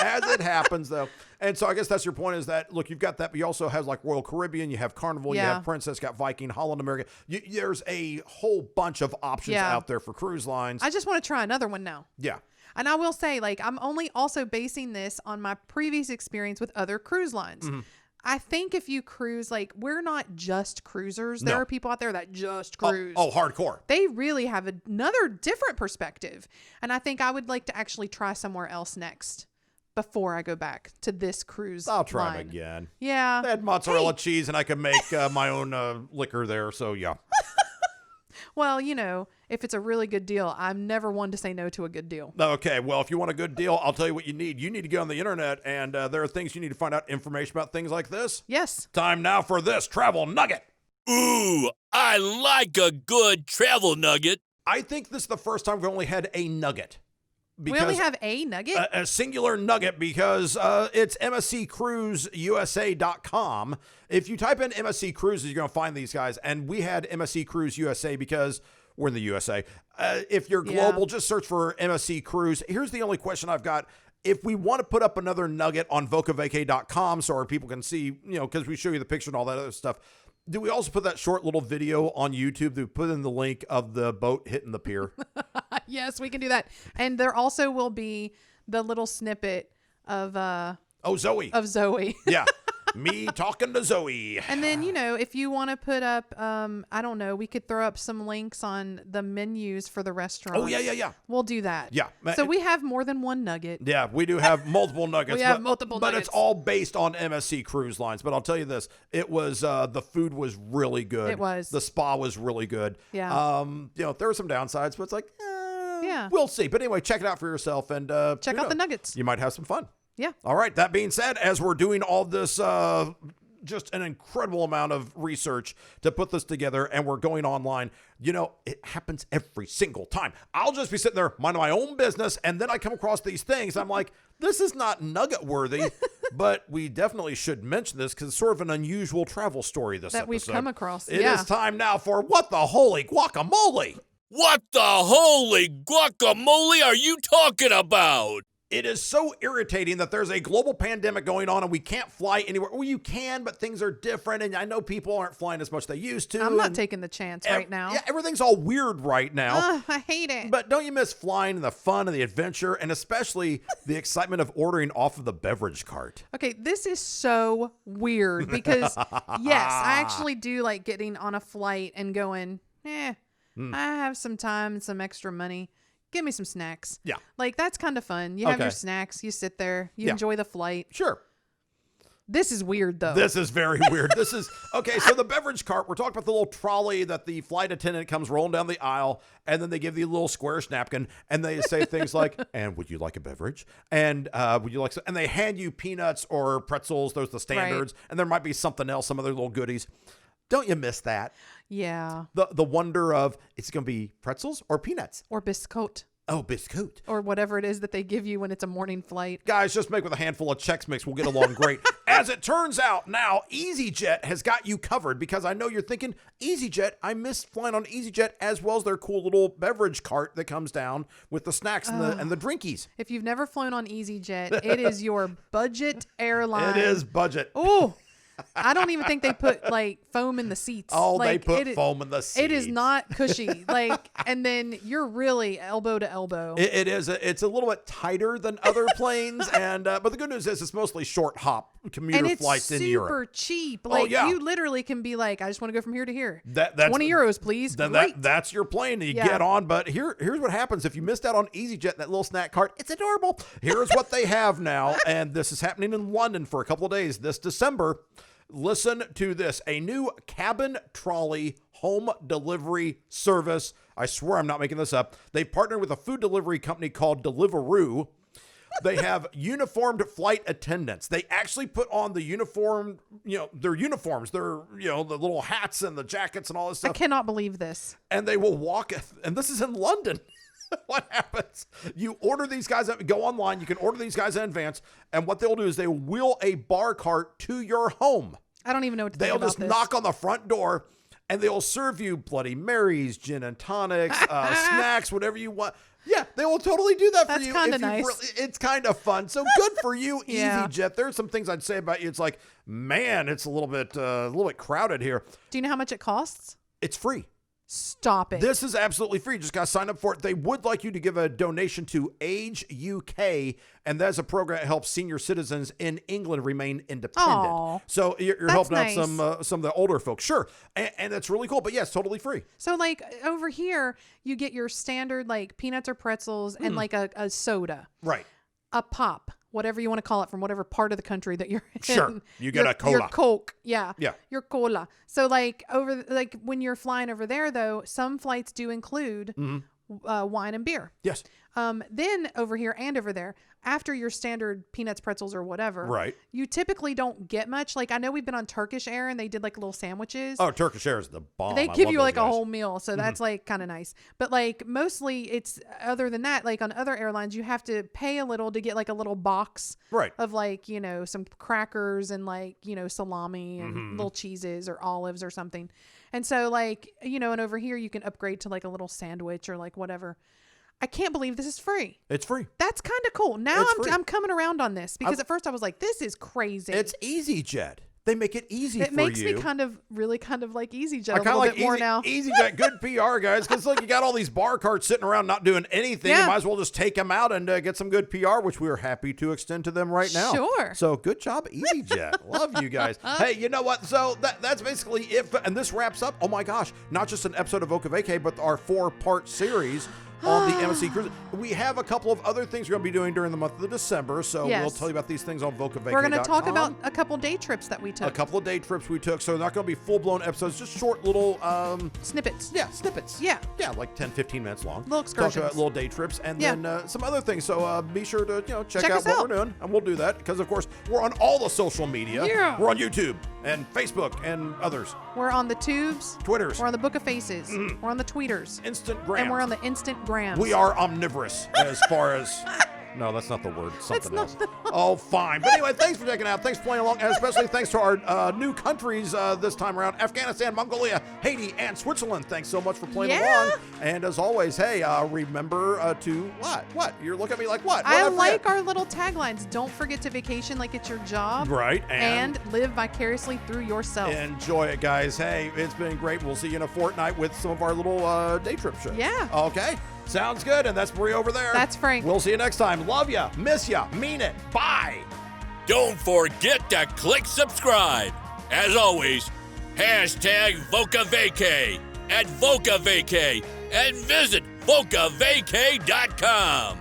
As it happens, though. And so I guess that's your point is that, look, you've got that, but you also have like Royal Caribbean, you have Carnival, you have Princess, got Viking, Holland America. There's a whole bunch of options out there for cruise lines. I just want to try another one now. Yeah. And I will say, like, I'm only also basing this on my previous experience with other cruise lines. Mm-hmm. I think if you cruise, like, we're not just cruisers. There are people out there that just cruise. Oh, hardcore. They really have another different perspective. And I think I would like to actually try somewhere else next before I go back to this cruise I'll try line. them again. Yeah. They had mozzarella cheese, and I can make my own liquor there, so yeah. Well, you know, if it's a really good deal, I'm never one to say no to a good deal. Okay, well, if you want a good deal, I'll tell you what you need. You need to go on the internet, and there are things you need to find out information about things like this. Yes. Time now for this travel nugget. Ooh, I like a good travel nugget. I think this is the first time we've only had a nugget. We only have a nugget? A singular nugget because it's MSCCruiseUSA.com. If you type in MSC Cruises, you're going to find these guys. And we had MSC Cruise USA because we're in the USA. If you're global, just search for MSC Cruise. Here's the only question I've got. If we want to put up another nugget on VocaVacay.com so our people can see, you know, because we show you the picture and all that other stuff, do we also put that short little video on YouTube to put in the link of the boat hitting the pier? Yes, we can do that. And there also will be the little snippet of Zoe. Of Zoe. Yeah. Me talking to Zoe. And then, you know, if you want to put up, I don't know, we could throw up some links on the menus for the restaurant. Oh, yeah. We'll do that. Yeah. So we have more than one nugget. Yeah, we do have multiple nuggets. We have multiple nuggets. But it's all based on MSC Cruise Lines. But I'll tell you this, it was, the food was really good. It was. The spa was really good. Yeah. You know, there were some downsides, but it's like, yeah, we'll see. But anyway, check it out for yourself and check out the nuggets. You might have some fun. Yeah. All right. That being said, as we're doing all this, just an incredible amount of research to put this together, and we're going online, you know, it happens every single time. I'll just be sitting there minding my own business, and then I come across these things. I'm like, this is not nugget worthy, but we definitely should mention this because it's sort of an unusual travel story this that episode. We've come across. It is time now for What the Holy Guacamole. What the holy guacamole are you talking about? It is so irritating that there's a global pandemic going on and we can't fly anywhere. Well, you can, but things are different. And I know people aren't flying as much as they used to. I'm not taking the chance right now. Yeah, everything's all weird right now. I hate it. But don't you miss flying and the fun and the adventure and especially the excitement of ordering off of the beverage cart? Okay, this is so weird because, yes, I actually do like getting on a flight and going, I have some time and some extra money. Give me some snacks. Yeah. Like, that's kind of fun. You have your snacks. You sit there. You enjoy the flight. Sure. This is weird, though. This is very weird. This is, okay, so the beverage cart, we're talking about the little trolley that the flight attendant comes rolling down the aisle, and then they give you a little squarish napkin, and they say things like, and would you like a beverage? And would you like some? And they hand you peanuts or pretzels. Those are the standards. Right. And there might be something else, some other little goodies. Don't you miss that? Yeah. The wonder of, it's going to be pretzels or peanuts? Or biscotte. Oh, biscotte. Or whatever it is that they give you when it's a morning flight. Guys, just make with a handful of Chex Mix. We'll get along great. As it turns out, now EasyJet has got you covered because I know you're thinking, EasyJet, I miss flying on EasyJet as well as their cool little beverage cart that comes down with the snacks and the drinkies. If you've never flown on EasyJet, it is your budget airline. It is budget. Oh, I don't even think they put like foam in the seats. Oh, like, they put foam in the seats. It is not cushy. Like, and then you're really elbow to elbow. It is. It's a little bit tighter than other planes, and but the good news is it's mostly short hop commuter flights in Europe. And it's super cheap. Like, you literally can be like, I just want to go from here to here. That's 20 euros, please. Then that's your plane, and you get on. But here's what happens if you missed out on EasyJet, that little snack cart. It's adorable. Here's what they have now, and this is happening in London for a couple of days this December. Listen to this, a new cabin trolley home delivery service. I swear I'm not making this up. They partnered with a food delivery company called Deliveroo. They have uniformed flight attendants. They actually put on the uniform, their uniforms, their, the little hats and the jackets and all this stuff. I cannot believe this. And they will walk, and this is in London. What happens? You order these guys up, go online. You can order these guys in advance. And what they'll do is they will wheel a bar cart to your home. I don't even know what to think about this. They'll just knock on the front door and they'll serve you Bloody Marys, gin and tonics, snacks, whatever you want. Yeah, they will totally do that for you. That's kind of nice. It's kind of fun. So good for you, Yeah. EasyJet. There's some things I'd say about you. It's like, man, it's a little bit crowded here. Do you know how much it costs? It's free. Stop it. This is absolutely free. Just got to sign up for it. They would like you to give a donation to Age UK, and that's a program that helps senior citizens in England remain independent. Aw, so you're that's helping nice. out some of the older folks. Sure. And that's really cool. But yes, totally free. So like over here, you get your standard like peanuts or pretzels and like a soda, Right. a pop, whatever you want to call it from whatever part of the country that you're in. Sure. You get a cola. Your Coke. Yeah. Yeah. Your cola. So like when you're flying over there though, some flights do include wine and beer. Yes. Then over here and over there, after your standard peanuts, pretzels, or whatever, Right. you typically don't get much. Like I know we've been on Turkish Air and they did like little sandwiches. Oh, Turkish Air is the bomb. They I give love you those like a guys. whole meal, so that's like kind of nice. But like mostly it's other than that, like on other airlines, you have to pay a little to get like a little box Right. of like, some crackers and like, salami and little cheeses or olives or something. And so like, and over here you can upgrade to like a little sandwich or like whatever. I can't believe this is free. It's free. That's kind of cool. Now It's free. I'm coming around on this because at first I was like, this is crazy. It's EasyJet. They make it easy it for makes you. me really kind of like EasyJet I a kind of little like bit more now. EasyJet. Good PR, guys, because like you got all these bar carts sitting around not doing anything. Yeah. You might as well just take them out and get some good PR, which we are happy to extend to them right now. Sure. So good job, EasyJet. Love you guys. Hey, you know what? So that's basically it. And this wraps up. Oh my gosh, not just an episode of Voca Vacay, but our 4-part series on the MSC Cruise. We have a couple of other things we're going to be doing during the month of December, so Yes. we'll tell you about these things on VocaVacay.com. We're going to talk about a couple day trips that we took. a couple of day trips we took, so not going to be full-blown episodes, just short little Snippets. yeah, snippets. Yeah. Yeah, like 10, 15 minutes long. Little excursions. Talk about little day trips and Yeah. then some other things. So be sure to check Check out us what out. we're doing, and we'll do that because, of course, we're on all the social media. Yeah. We're on YouTube and Facebook and others. We're on the tubes. Twitters. We're on the Book of Faces. We're on the tweeters. Instagram. And we're on the instant grams. We are omnivorous as far as... No, that's not the word. Something not else. Oh, fine. But anyway, thanks for checking out. Thanks for playing along. And especially thanks to our new countries this time around. Afghanistan, Mongolia, Haiti, and Switzerland. Thanks so much for playing along. And as always, hey, remember to what? What? You're looking at me like what? I like our little taglines. Don't forget to vacation like it's your job. Right. And live vicariously through yourself. Enjoy it, guys. Hey, it's been great. We'll see you in a fortnight with some of our little day trip shows. Yeah. Okay. Sounds good. And that's Marie over there. That's Frank. We'll see you next time. Love ya. Miss ya. Mean it. Bye. Don't forget to click subscribe. As always, hashtag Voca Vacay at Voca Vacay and visit VocaVacay.com.